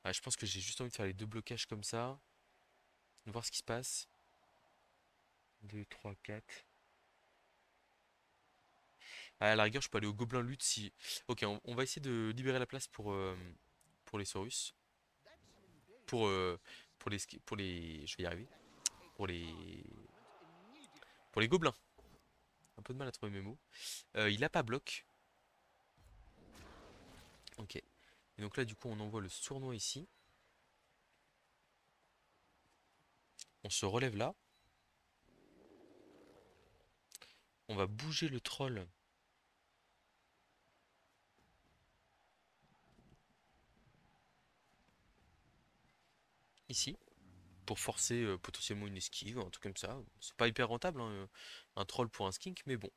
Ouais, je pense que j'ai juste envie de faire les deux blocages comme ça. Voir ce qui se passe. 2 3 4. Ah, à la rigueur, je peux aller au gobelin lutte si... Ok, on va essayer de libérer la place pour les Saurus. Pour, euh, pour les... Je vais y arriver. Pour les... Pour les gobelins. Un peu de mal à trouver mes mots. Il a pas bloc. Ok. Et donc là, du coup, on envoie le sournois ici. On se relève là. On va bouger le troll. Ici. Pour forcer potentiellement une esquive, un truc comme ça. C'est pas hyper rentable, hein, un troll pour un skink, mais bon.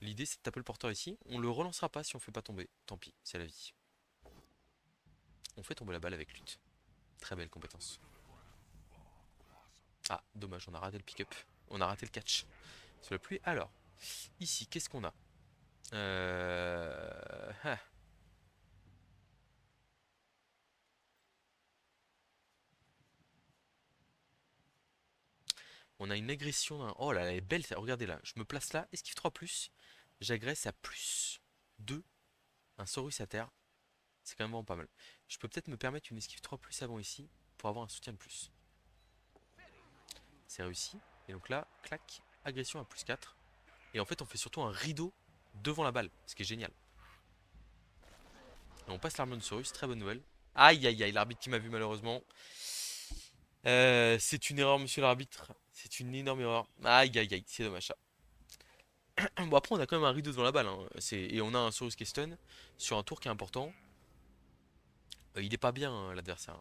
L'idée, c'est de taper le porteur ici. On le relancera pas si on fait pas tomber. Tant pis, c'est la vie. On fait tomber la balle avec lutte. Très belle compétence. Ah, dommage, on a raté le pick-up. On a raté le catch. Sur la pluie. Alors, ici, qu'est-ce qu'on a? Ah. On a une agression d'un... Oh là, elle est belle, regardez là. Je me place là, esquive 3+. J'agresse à +2. Un Saurus à terre. C'est quand même vraiment pas mal. Je peux peut-être me permettre une esquive 3+ avant ici. Pour avoir un soutien de plus. C'est réussi. Et donc là, clac, agression à +4. Et en fait, on fait surtout un rideau devant la balle. Ce qui est génial. Et on passe l'armure de Saurus, très bonne nouvelle. Aïe aïe aïe, l'arbitre qui m'a vu malheureusement. C'est une erreur, monsieur l'arbitre. C'est une énorme erreur. Aïe aïe aïe, c'est dommage ça. Bon, après, on a quand même un rideau devant la balle, hein. Et on a un Saurus qui est stun sur un tour qui est important. Il est pas bien, hein, l'adversaire.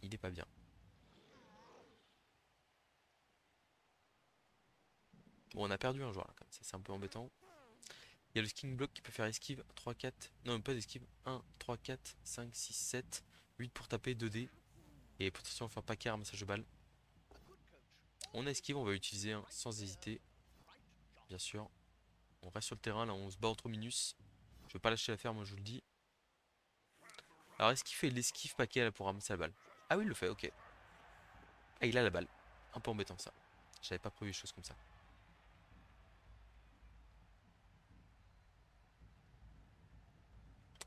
Il est pas bien. Bon, on a perdu un joueur là, comme ça, c'est un peu embêtant. Il y a le skin block qui peut faire esquive. 3, 4. Non, pas d'esquive. 1, 3, 4, 5, 6, 7. 8 pour taper, 2 dés. Et potentiellement faire paquet, ramassage de balles. On a esquive, on va utiliser un sans hésiter. Bien sûr. On reste sur le terrain, là on se bat entre minus. Je veux pas lâcher l'affaire, moi je vous le dis. Alors est-ce qu'il fait l'esquive paquet là pour ramasser la balle? Ah oui, il le fait, ok. Ah, il a la balle. Un peu embêtant ça. J'avais pas prévu des choses comme ça.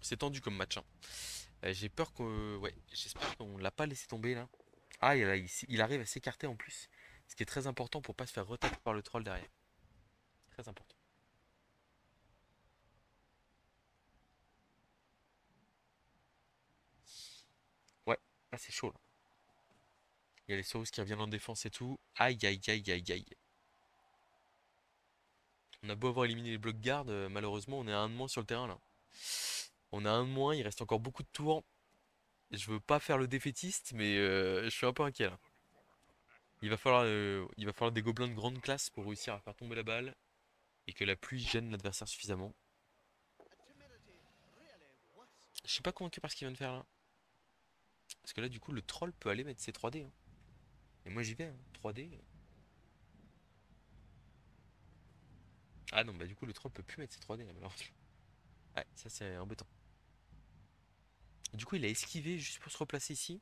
C'est tendu comme match, hein. J'ai peur que... Ouais, j'espère qu'on l'a pas laissé tomber là. Ah, il arrive à s'écarter en plus. Ce qui est très important pour pas se faire retaper par le troll derrière. Très important. Ouais, là c'est chaud là. Il y a les Saurus qui reviennent en défense et tout. Aïe aïe aïe aïe aïe. On a beau avoir éliminé les blocs gardes, malheureusement on est à un de moins sur le terrain là. On a un de moins, il reste encore beaucoup de tours. Je veux pas faire le défaitiste, mais je suis un peu inquiet là. Il va falloir des gobelins de grande classe pour réussir à faire tomber la balle et que la pluie gêne l'adversaire suffisamment. Je sais pas convaincu par ce qu'il vient de faire là. Parce que là du coup le troll peut aller mettre ses 3D, hein. Et moi j'y vais, hein. 3D. Ah non, bah du coup le troll peut plus mettre ses 3D là, malheureusement. Ouais, ça c'est embêtant. Du coup il a esquivé juste pour se replacer ici.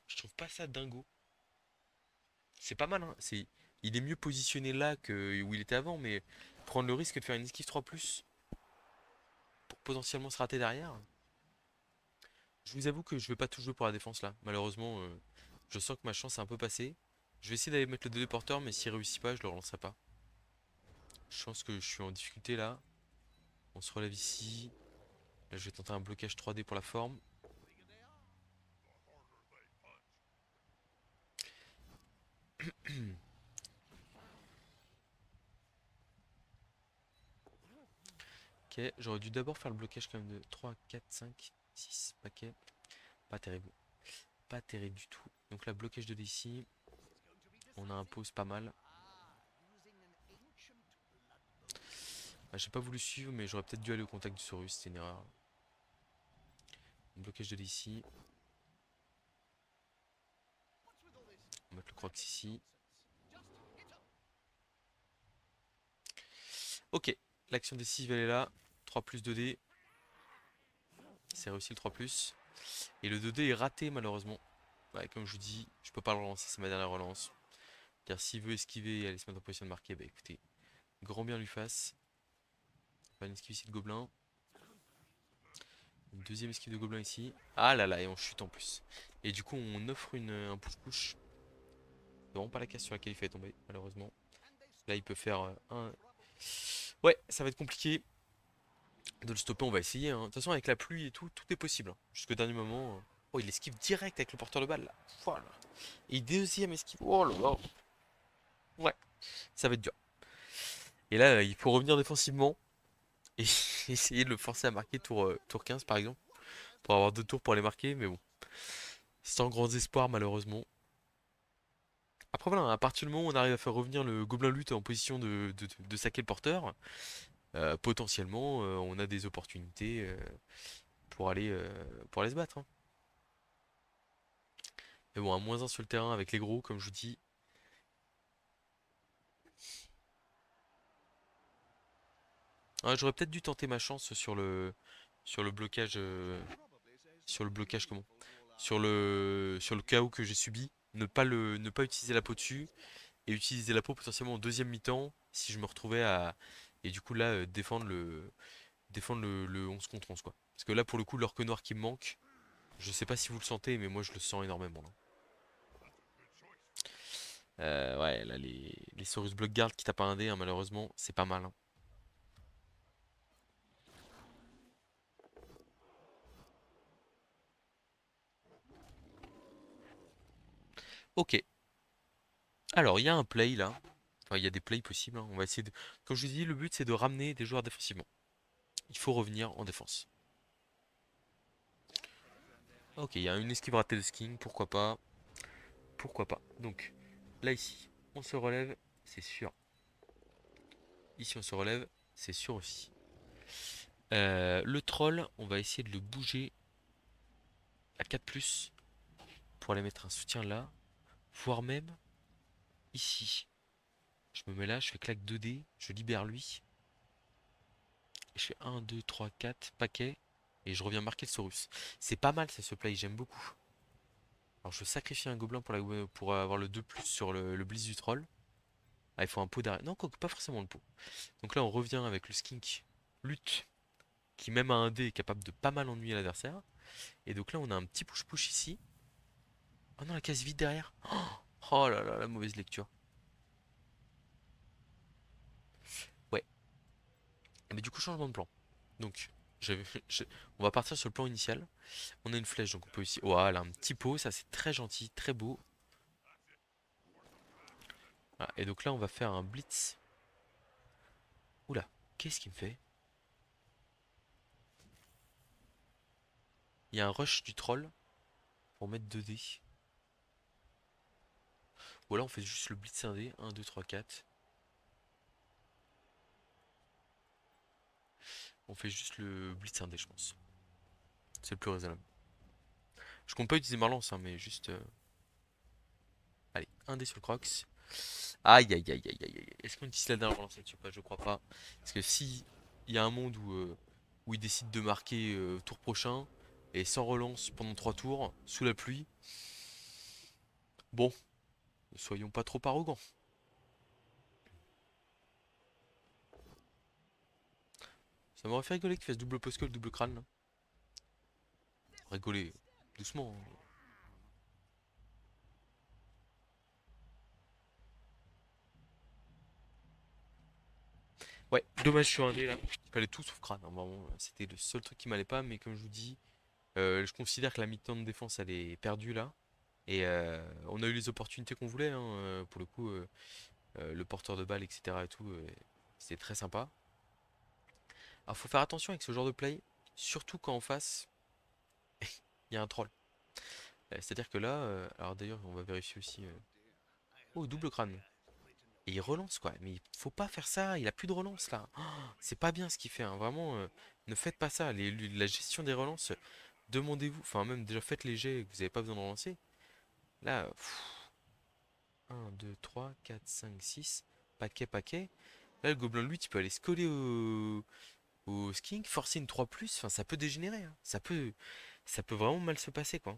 Je trouve pas ça dingo. C'est pas mal, hein. Il est mieux positionné là que où il était avant, mais prendre le risque de faire une esquive 3+, pour potentiellement se rater derrière. Je vous avoue que je vais pas tout jouer pour la défense là. Malheureusement, je sens que ma chance est un peu passée. Je vais essayer d'aller mettre le 2D porteur, mais s'il réussit pas, je le relancerai pas. Je pense que je suis en difficulté là. On se relève ici. Là, je vais tenter un blocage 3D pour la forme. Ok, j'aurais dû d'abord faire le blocage quand même de 3, 4, 5, 6 paquets. Pas terrible. Pas terrible du tout. Donc là, blocage de dés ici. On a un pause pas mal. Ah, j'ai pas voulu suivre, mais j'aurais peut-être dû aller au contact du Saurus, c'était une erreur. Blocage de dés ici. On va mettre le croc ici. Ok, l'action décisive elle est là. 3+2D. C'est réussi le 3+. Et le 2D est raté malheureusement. Ouais, comme je vous dis, je peux pas le relancer, c'est ma dernière relance. Car s'il veut esquiver et aller se mettre en position de marquer, bah écoutez, grand bien lui fasse. Pas une esquive ici de gobelin. Une deuxième esquive de gobelin ici. Ah là là, et on chute en plus. Et du coup, on offre un push-push. C'est vraiment pas la case sur laquelle il fait tomber, malheureusement. Là, il peut faire un. Ouais, ça va être compliqué de le stopper. On va essayer, hein. De toute façon, avec la pluie et tout, tout est possible, hein. Jusqu'au dernier moment. Oh, il esquive direct avec le porteur de balle là. Voilà. Et deuxième esquive. Oh là là. Ouais, ça va être dur. Et là, il faut revenir défensivement et essayer de le forcer à marquer tour 15 par exemple. Pour avoir 2 tours pour les marquer, mais bon. Sans grands espoirs, malheureusement. Après, voilà, à partir du moment où on arrive à faire revenir le gobelin lutte en position de saquer le porteur, potentiellement, on a des opportunités pour aller se battre, hein. Mais bon, à -1 sur le terrain avec les gros, comme je vous dis. Ah, j'aurais peut-être dû tenter ma chance sur le blocage. Sur le blocage, comment? Sur le chaos que j'ai subi. Ne pas utiliser la peau dessus. Et utiliser la peau potentiellement en deuxième mi-temps. Si je me retrouvais à. Et du coup, là, défendre le 11 contre 11, quoi. Parce que là, pour le coup, l'orque noir qui me manque. Je sais pas si vous le sentez, mais moi, je le sens énormément, là. Ouais, là, les Saurus Blockguard qui tapent un dé, hein, malheureusement, c'est pas mal, hein. Ok. Alors, il y a un play là. Enfin, il y a des plays possibles, hein. On va essayer de. Comme je vous dis, le but c'est de ramener des joueurs défensivement. Il faut revenir en défense. Ok, il y a une esquive ratée de skiing, pourquoi pas. Pourquoi pas. Donc, là ici, on se relève, c'est sûr. Ici on se relève, c'est sûr aussi. Le troll, on va essayer de le bouger à 4+, pour aller mettre un soutien là. Voire même ici. Je me mets là, je fais claque 2D, je libère lui. Et je fais 1, 2, 3, 4 paquets. Et je reviens marquer le Saurus. C'est pas mal ça, ce play, j'aime beaucoup. Alors je sacrifie un gobelin pour avoir le 2+ sur le blitz du troll. Ah, il faut un pot d'arrêt. Non, pas forcément le pot. Donc là, on revient avec le skink lutte, qui même à un dé est capable de pas mal ennuyer l'adversaire. Et donc là, on a un petit push-push ici. Oh non, la case vide derrière. Oh là là, la mauvaise lecture. Ouais. Mais du coup, changement de plan. Donc, j'avais- je- on va partir sur le plan initial. On a une flèche, donc on peut ici. Voilà, un petit pot, ça c'est très gentil, très beau. Ah, et donc là, on va faire un blitz. Oula, qu'est-ce qu'il me fait? Il y a un rush du troll pour mettre 2 dés. Ou alors on fait juste le blitz 1 dé. 1, 2, 3, 4. On fait juste le blitz 1 dé, je pense. C'est le plus raisonnable. Je compte pas utiliser ma lance, hein, mais juste. Allez, 1 dé sur le crocs. Aïe aïe aïe aïe aïe aïe. Est-ce qu'on utilise la dernière relance là-dessus? Pas, je crois pas. Parce que si il y a un monde où il décide de marquer tour prochain et sans relance pendant 3 tours, sous la pluie, bon, ne soyons pas trop arrogants. Ça m'aurait fait rigoler qu'il fasse double postcule, double crâne là. Rigoler doucement, hein. Ouais, dommage, je suis un dé là. Il fallait tout sauf crâne, hein, vraiment. C'était le seul truc qui m'allait pas, mais comme je vous dis, je considère que la mi-temps de défense elle est perdue là. Et on a eu les opportunités qu'on voulait, hein, pour le coup, le porteur de balle, etc. et tout, c'était très sympa. Alors faut faire attention avec ce genre de play, surtout quand en face, il y a un troll. C'est-à-dire que là, alors d'ailleurs on va vérifier aussi. Oh, double crâne. Et il relance quoi, mais il faut pas faire ça, il a plus de relance là. Oh, c'est pas bien ce qu'il fait, hein. Vraiment, ne faites pas ça. La gestion des relances, demandez-vous, enfin même déjà faites les jets que vous n'avez pas besoin de relancer. Là, 1, 2, 3, 4, 5, 6, paquet, paquet. Là, le gobelin, lui, tu peux aller se coller au skink, forcer une 3+, enfin, ça peut dégénérer, hein. Ça peut vraiment mal se passer, quoi.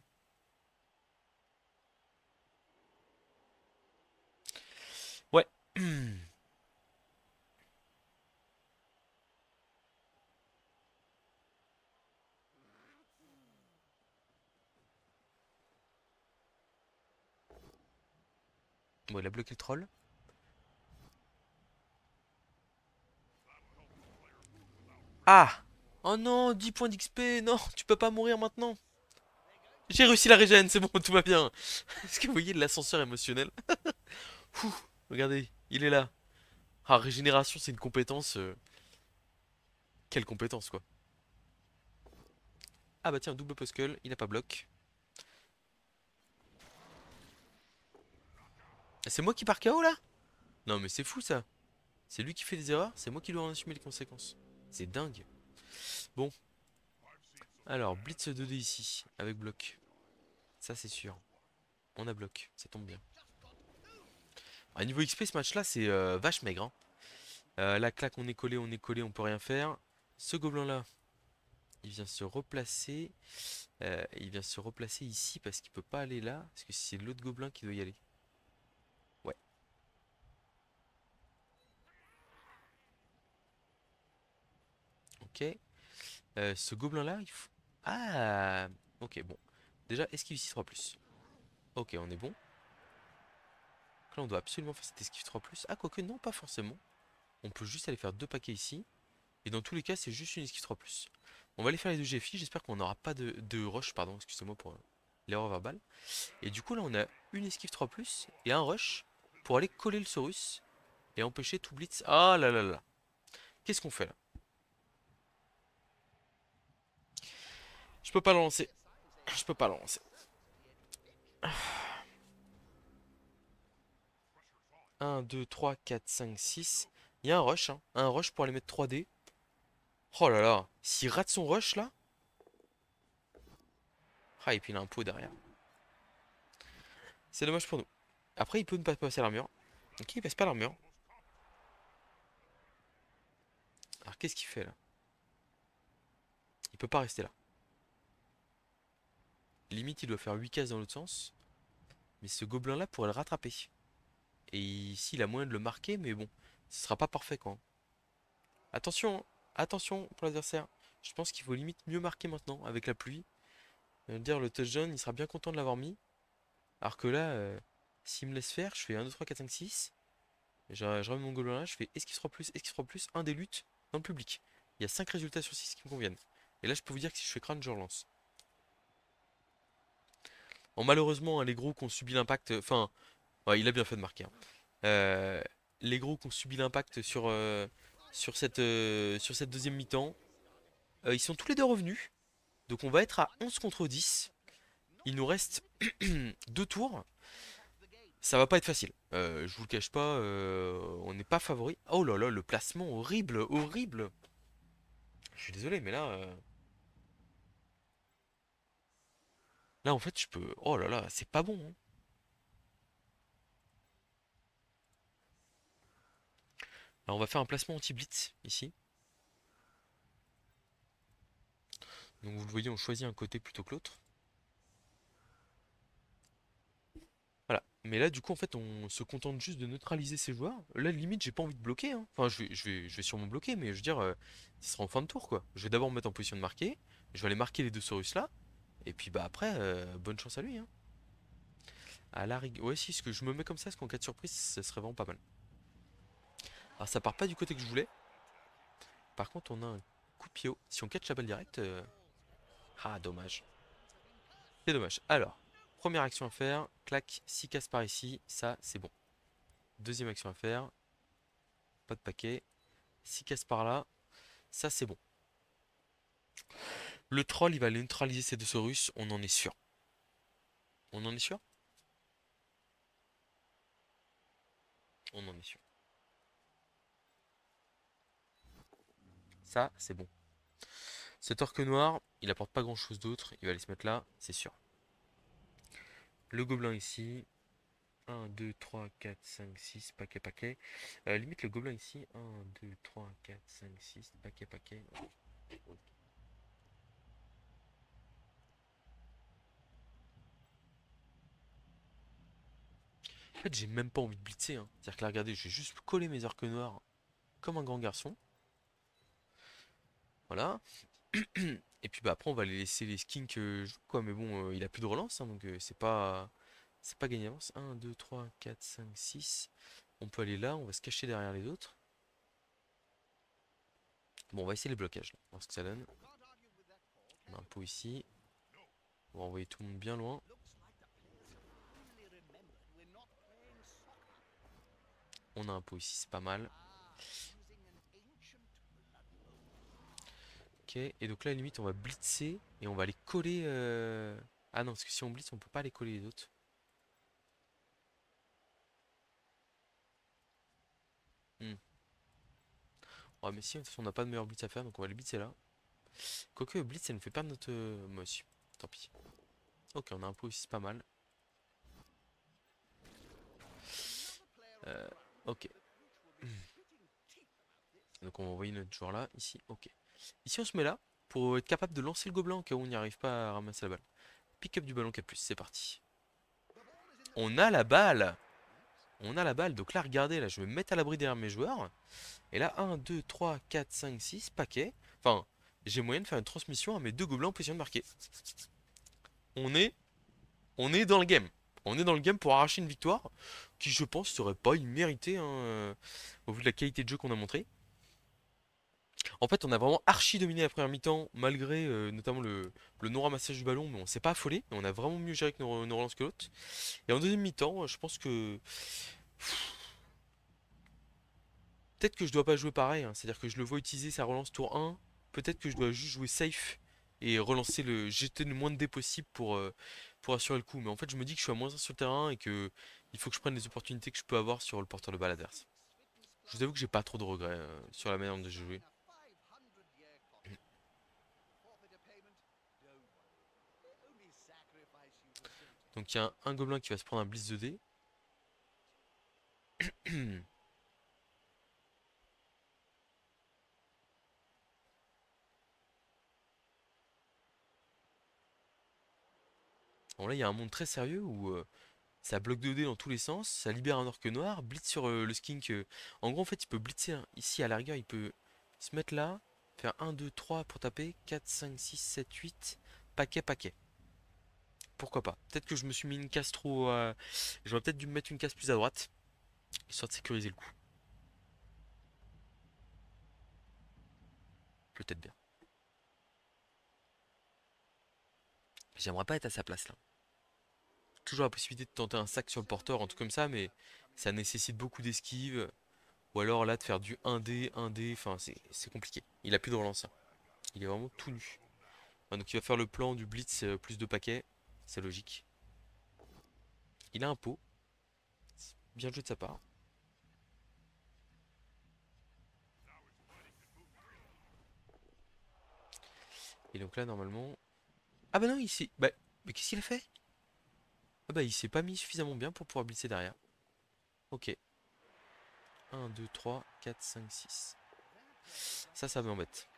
Ouais. Bon, il a bloqué le troll. Ah! Oh non, 10 points d'XP, non, tu peux pas mourir maintenant. J'ai réussi la régène, c'est bon, tout va bien. Est-ce que vous voyez l'ascenseur émotionnel? Ouh, regardez, il est là. Ah, régénération, c'est une compétence. Quelle compétence, quoi. Ah bah tiens, double poskull, il a pas bloc. Ah, c'est moi qui pars KO là? Non mais c'est fou ça. C'est lui qui fait des erreurs, c'est moi qui dois en assumer les conséquences. C'est dingue. Bon, alors Blitz 2D ici, avec bloc. Ça c'est sûr. On a bloc, ça tombe bien. À niveau XP, ce match là c'est vache maigre, hein. La claque, on est collé, on peut rien faire. Ce gobelin là, il vient se replacer. Il vient se replacer ici parce qu'il peut pas aller là. Parce que c'est l'autre gobelin qui doit y aller. Ouais, ok. Ce gobelin là, il faut. Ah, ok, bon. Déjà, esquive ici 3+. Ok, on est bon. Donc là, on doit absolument faire cette esquive 3+. Ah, quoique, non, pas forcément. On peut juste aller faire 2 paquets ici. Et dans tous les cas, c'est juste une esquive 3+. On va aller faire les 2 GFI. J'espère qu'on n'aura pas de rush, pardon, excusez-moi pour l'erreur verbale. Et du coup, là, on a une esquive 3+, et un rush pour aller coller le Saurus et empêcher tout blitz. Ah là là là. Qu'est-ce qu'on fait là? Je peux pas le lancer. Je peux pas le lancer. Un, 2, 3, 4, 5, 6. Il y a un rush, hein. Un rush pour aller mettre 3D. Oh là là. S'il rate son rush là. Ah, et puis il a un pot derrière. C'est dommage pour nous. Après, il peut ne pas passer l'armure. Ok, il passe pas l'armure. Alors, qu'est-ce qu'il fait là? Il peut pas rester là. Limite, il doit faire 8 cases dans l'autre sens. Mais ce gobelin là pourrait le rattraper. Et ici, il a moyen de le marquer, mais bon, ce sera pas parfait quoi. Attention, hein. Attention pour l'adversaire. Je pense qu'il faut limite mieux marquer maintenant avec la pluie. Dire le touchdown, il sera bien content de l'avoir mis. Alors que là, s'il me laisse faire, je fais 1, 2, 3, 4, 5, 6. Je remets mon gobelin là, je fais esquisse 3 plus, esquisse 3 plus, un des luttes dans le public. Il y a 5 résultats sur 6 qui me conviennent. Et là, je peux vous dire que si je fais crâne, je relance. Bon, malheureusement, hein, les gros qui ont subi l'impact. Enfin, ouais, il a bien fait de marquer, hein. Euh, les gros qui ont subi l'impact sur cette deuxième mi-temps, ils sont tous les deux revenus. Donc on va être à 11 contre 10. Il nous reste 2 tours. Ça va pas être facile. Je vous le cache pas, on n'est pas favori. Oh là là, le placement horrible, horrible. Je suis désolé, mais là, là en fait, je peux. Oh là là, c'est pas bon, hein. Alors on va faire un placement anti-blitz ici. Donc vous le voyez, on choisit un côté plutôt que l'autre. Voilà. Mais là, du coup, en fait, on se contente juste de neutraliser ces joueurs. Là, limite, j'ai pas envie de bloquer, hein. Enfin, je vais sûrement bloquer, mais je veux dire, ce sera en fin de tour, quoi. Je vais d'abord me mettre en position de marquer. Je vais aller marquer les deux Saurus là. Et puis, bah après, bonne chance à lui, hein. À la rigueur. Ouais, si, ce que je me mets comme ça, parce qu'en cas de surprise, ça serait vraiment pas mal. Alors, ça part pas du côté que je voulais. Par contre, on a un coup de pied haut. Si on catch la balle directe. Ah, dommage. C'est dommage. Alors, première action à faire. Clac, 6 cases par ici. Ça, c'est bon. Deuxième action à faire. Pas de paquet. 6 cases par là. Ça, c'est bon. Le troll, il va aller neutraliser ces deux Saurus. On en est sûr. On en est sûr? On en est sûr. Ça, c'est bon. Cet orque noir, il apporte pas grand chose d'autre. Il va aller se mettre là, c'est sûr. Le gobelin ici. Un, 2, 3, 4, 5, 6, paquet, paquet. Limite le gobelin ici. Un, 2, 3, 4, 5, 6, paquet, paquet. En fait, j'ai même pas envie de blitzer, hein. C'est-à-dire que là, regardez, je vais juste coller mes orques noirs comme un grand garçon. Voilà. Et puis bah après, on va les laisser les skins que je joue, quoi. Mais bon, il a plus de relance, hein, donc c'est pas gagné d'avance. Un, 2, 3, 4, 5, 6. On peut aller là, on va se cacher derrière les autres. Bon, on va essayer les blocages, là, voir ce que ça donne. On a un pot ici. On va envoyer tout le monde bien loin. On a un pot ici, c'est pas mal. Ok, et donc là, à la limite, on va blitzer et on va les coller. Ah non, parce que si on blitz, on peut pas les coller les autres. Hmm. Ouais, mais si, de toute façon, on n'a pas de meilleur blitz à faire, donc on va les blitzer là. Quoique, blitz, ça nous fait perdre notre. Moi aussi, tant pis. Ok, on a un pot ici, c'est pas mal. Euh, ok. Donc on va envoyer notre joueur là, ici, ok. Ici, on se met là pour être capable de lancer le gobelin au cas où on n'y arrive pas à ramasser la balle. Pick up du ballon 4+, c'est parti. On a la balle! On a la balle, donc là, regardez, là, je vais me mettre à l'abri derrière mes joueurs. Et là, 1, 2, 3, 4, 5, 6, paquet. Enfin, j'ai moyen de faire une transmission à mes deux gobelins en position de marquer. On est, on est dans le game. On est dans le game pour arracher une victoire qui, je pense, serait pas imméritée, hein, au vu de la qualité de jeu qu'on a montré. En fait, on a vraiment archi dominé la première mi-temps, malgré notamment le non-ramassage du ballon, mais on s'est pas affolé. On a vraiment mieux géré que nos relances que l'autre. Et en deuxième mi-temps, je pense que peut-être que je dois pas jouer pareil, hein. C'est-à-dire que je le vois utiliser sa relance tour 1. Peut-être que je dois juste jouer safe et relancer jeter le moins de dés possible pour assurer le coup. Mais en fait, je me dis que je suis à moins 1 sur le terrain et que il faut que je prenne les opportunités que je peux avoir sur le porteur de balle adverse. Je vous avoue que j'ai pas trop de regrets sur la manière dont j'ai joué. Donc il y a un gobelin qui va se prendre un blitz de dés. Bon là il y a un monde très sérieux où ça bloque 2 dés dans tous les sens, ça libère un orque noir, blitz sur le skink. En gros en fait il peut blitzer hein. Ici à la rigueur il peut se mettre là, faire 1, 2, 3 pour taper, 4, 5, 6, 7, 8, paquet, paquet. Pourquoi pas? Peut-être que je me suis mis une case trop... J'aurais peut-être dû me mettre une case plus à droite, histoire de sécuriser le coup. Peut-être bien. J'aimerais pas être à sa place là. Toujours la possibilité de tenter un sac sur le porteur, un truc comme ça, mais ça nécessite beaucoup d'esquive. Ou alors là de faire du 1D, 1D, enfin c'est compliqué. Il a plus de relance, hein. Il est vraiment tout nu. Ah, donc il va faire le plan du blitz plus de paquets, c'est logique. Il a un pot, bien joué de sa part. Et donc là normalement... Ah bah non il s'est... Bah, mais qu'est-ce qu'il a fait? Ah bah il s'est pas mis suffisamment bien pour pouvoir blitzer derrière. Ok. 1, 2, 3, 4, 5, 6. Ça m'embête.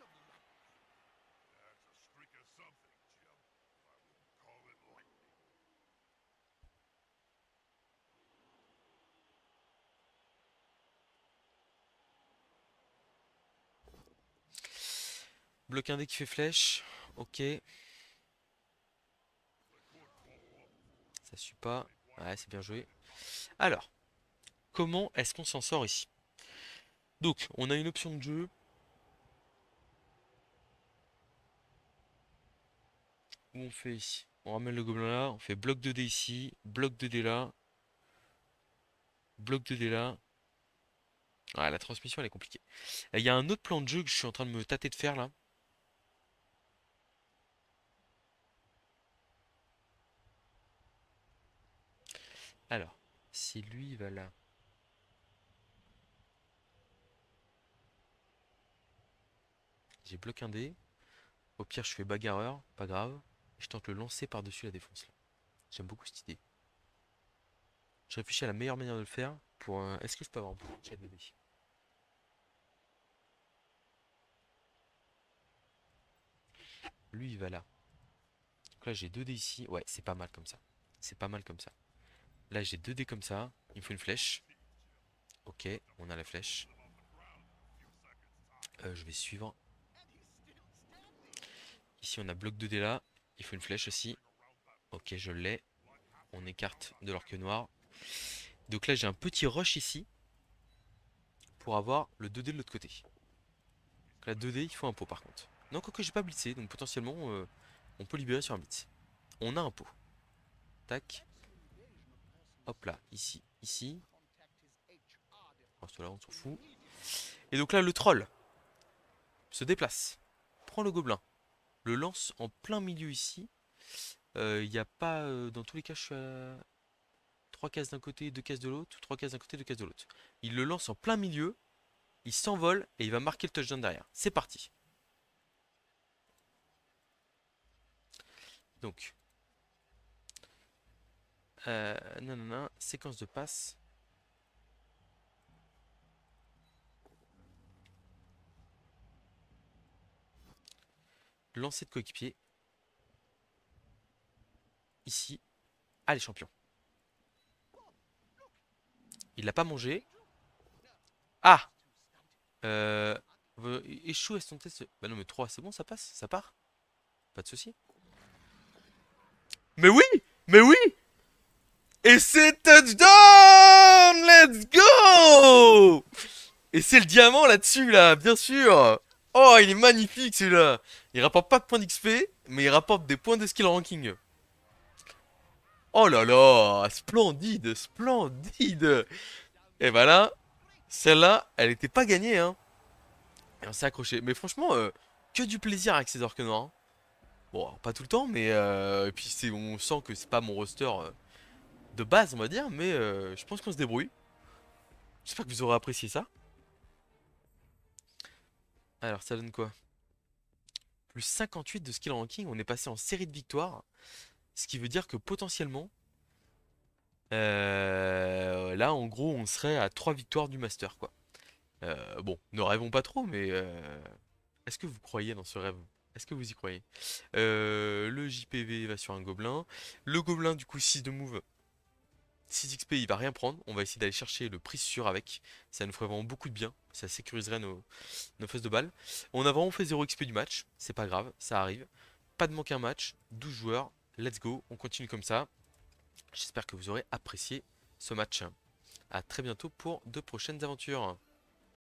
Bloc un dé qui fait flèche. Ok. Ça suit pas. Ouais, c'est bien joué. Alors, comment est-ce qu'on s'en sort ici? Donc, on a une option de jeu. Où on fait ici? On ramène le gobelin là. On fait bloc 2D ici. Bloc 2D là. Bloc 2D là. Ouais, la transmission elle est compliquée. Il y a un autre plan de jeu que je suis en train de me tâter de faire là. Alors, si lui va là. J'ai bloqué un dé. Au pire, je fais bagarreur, pas grave. Et je tente le lancer par-dessus la défense là. J'aime beaucoup cette idée. Je réfléchis à la meilleure manière de le faire pour est-ce que je peux avoir un chat de dé? Lui, il va là. Donc là, j'ai 2 dés ici. Ouais, c'est pas mal comme ça. C'est pas mal comme ça. Là, j'ai 2 dés comme ça. Il me faut une flèche. Ok, on a la flèche. Je vais suivre. Ici, on a bloc 2 dés là. Il faut une flèche aussi. Ok, je l'ai. On écarte de l'orque noir. Donc là, j'ai un petit rush ici pour avoir le 2D de l'autre côté. Donc là, 2D, il faut un pot par contre. Non, quoique j'ai pas blitzé, donc potentiellement, on peut libérer sur un blitz. On a un pot. Tac. Hop là, ici, ici. Oh, cela, on s'en fout. Et donc là, le troll se déplace. Prend le gobelin. Le lance en plein milieu ici. Il n'y a pas... dans tous les cas, je suis à 3 cases d'un côté, 2 cases de l'autre. 3 cases d'un côté, 2 cases de l'autre. Il le lance en plein milieu. Il s'envole et il va marquer le touchdown derrière. C'est parti. Donc, nanana, séquence de passe. Lancer de coéquipier. Ici. Allez, champion. Il l'a pas mangé. Ah échoue à son test. Bah non, mais 3, c'est bon, ça passe, ça part. Pas de souci. Mais oui! Mais oui! Et c'est touchdown! Let's go! Et c'est le diamant là-dessus, là, bien sûr! Oh, il est magnifique celui-là! Il rapporte pas de points d'XP, mais il rapporte des points de skill ranking. Oh là là! Splendide! Splendide! Et voilà, celle-là, elle était pas gagnée, hein. Et on s'est accroché. Mais franchement, que du plaisir avec ces orques noirs, hein. Bon, alors, pas tout le temps, mais et puis on sent que c'est pas mon roster de base, on va dire, mais je pense qu'on se débrouille. J'espère que vous aurez apprécié ça. Alors, ça donne quoi? Plus 58 de skill ranking, on est passé en série de victoires, ce qui veut dire que potentiellement, là, en gros, on serait à 3 victoires du master, quoi. Bon, ne rêvons pas trop, mais est-ce que vous croyez dans ce rêve? Est-ce que vous y croyez? Le JPV va sur un gobelin. Le gobelin, du coup, 6 de move. 6 XP, il va rien prendre. On va essayer d'aller chercher le prix sûr avec. Ça nous ferait vraiment beaucoup de bien. Ça sécuriserait nos faces de balle. On a vraiment fait 0 XP du match. C'est pas grave, ça arrive. Pas de manque un match. 12 joueurs. Let's go. On continue comme ça. J'espère que vous aurez apprécié ce match. A très bientôt pour de prochaines aventures.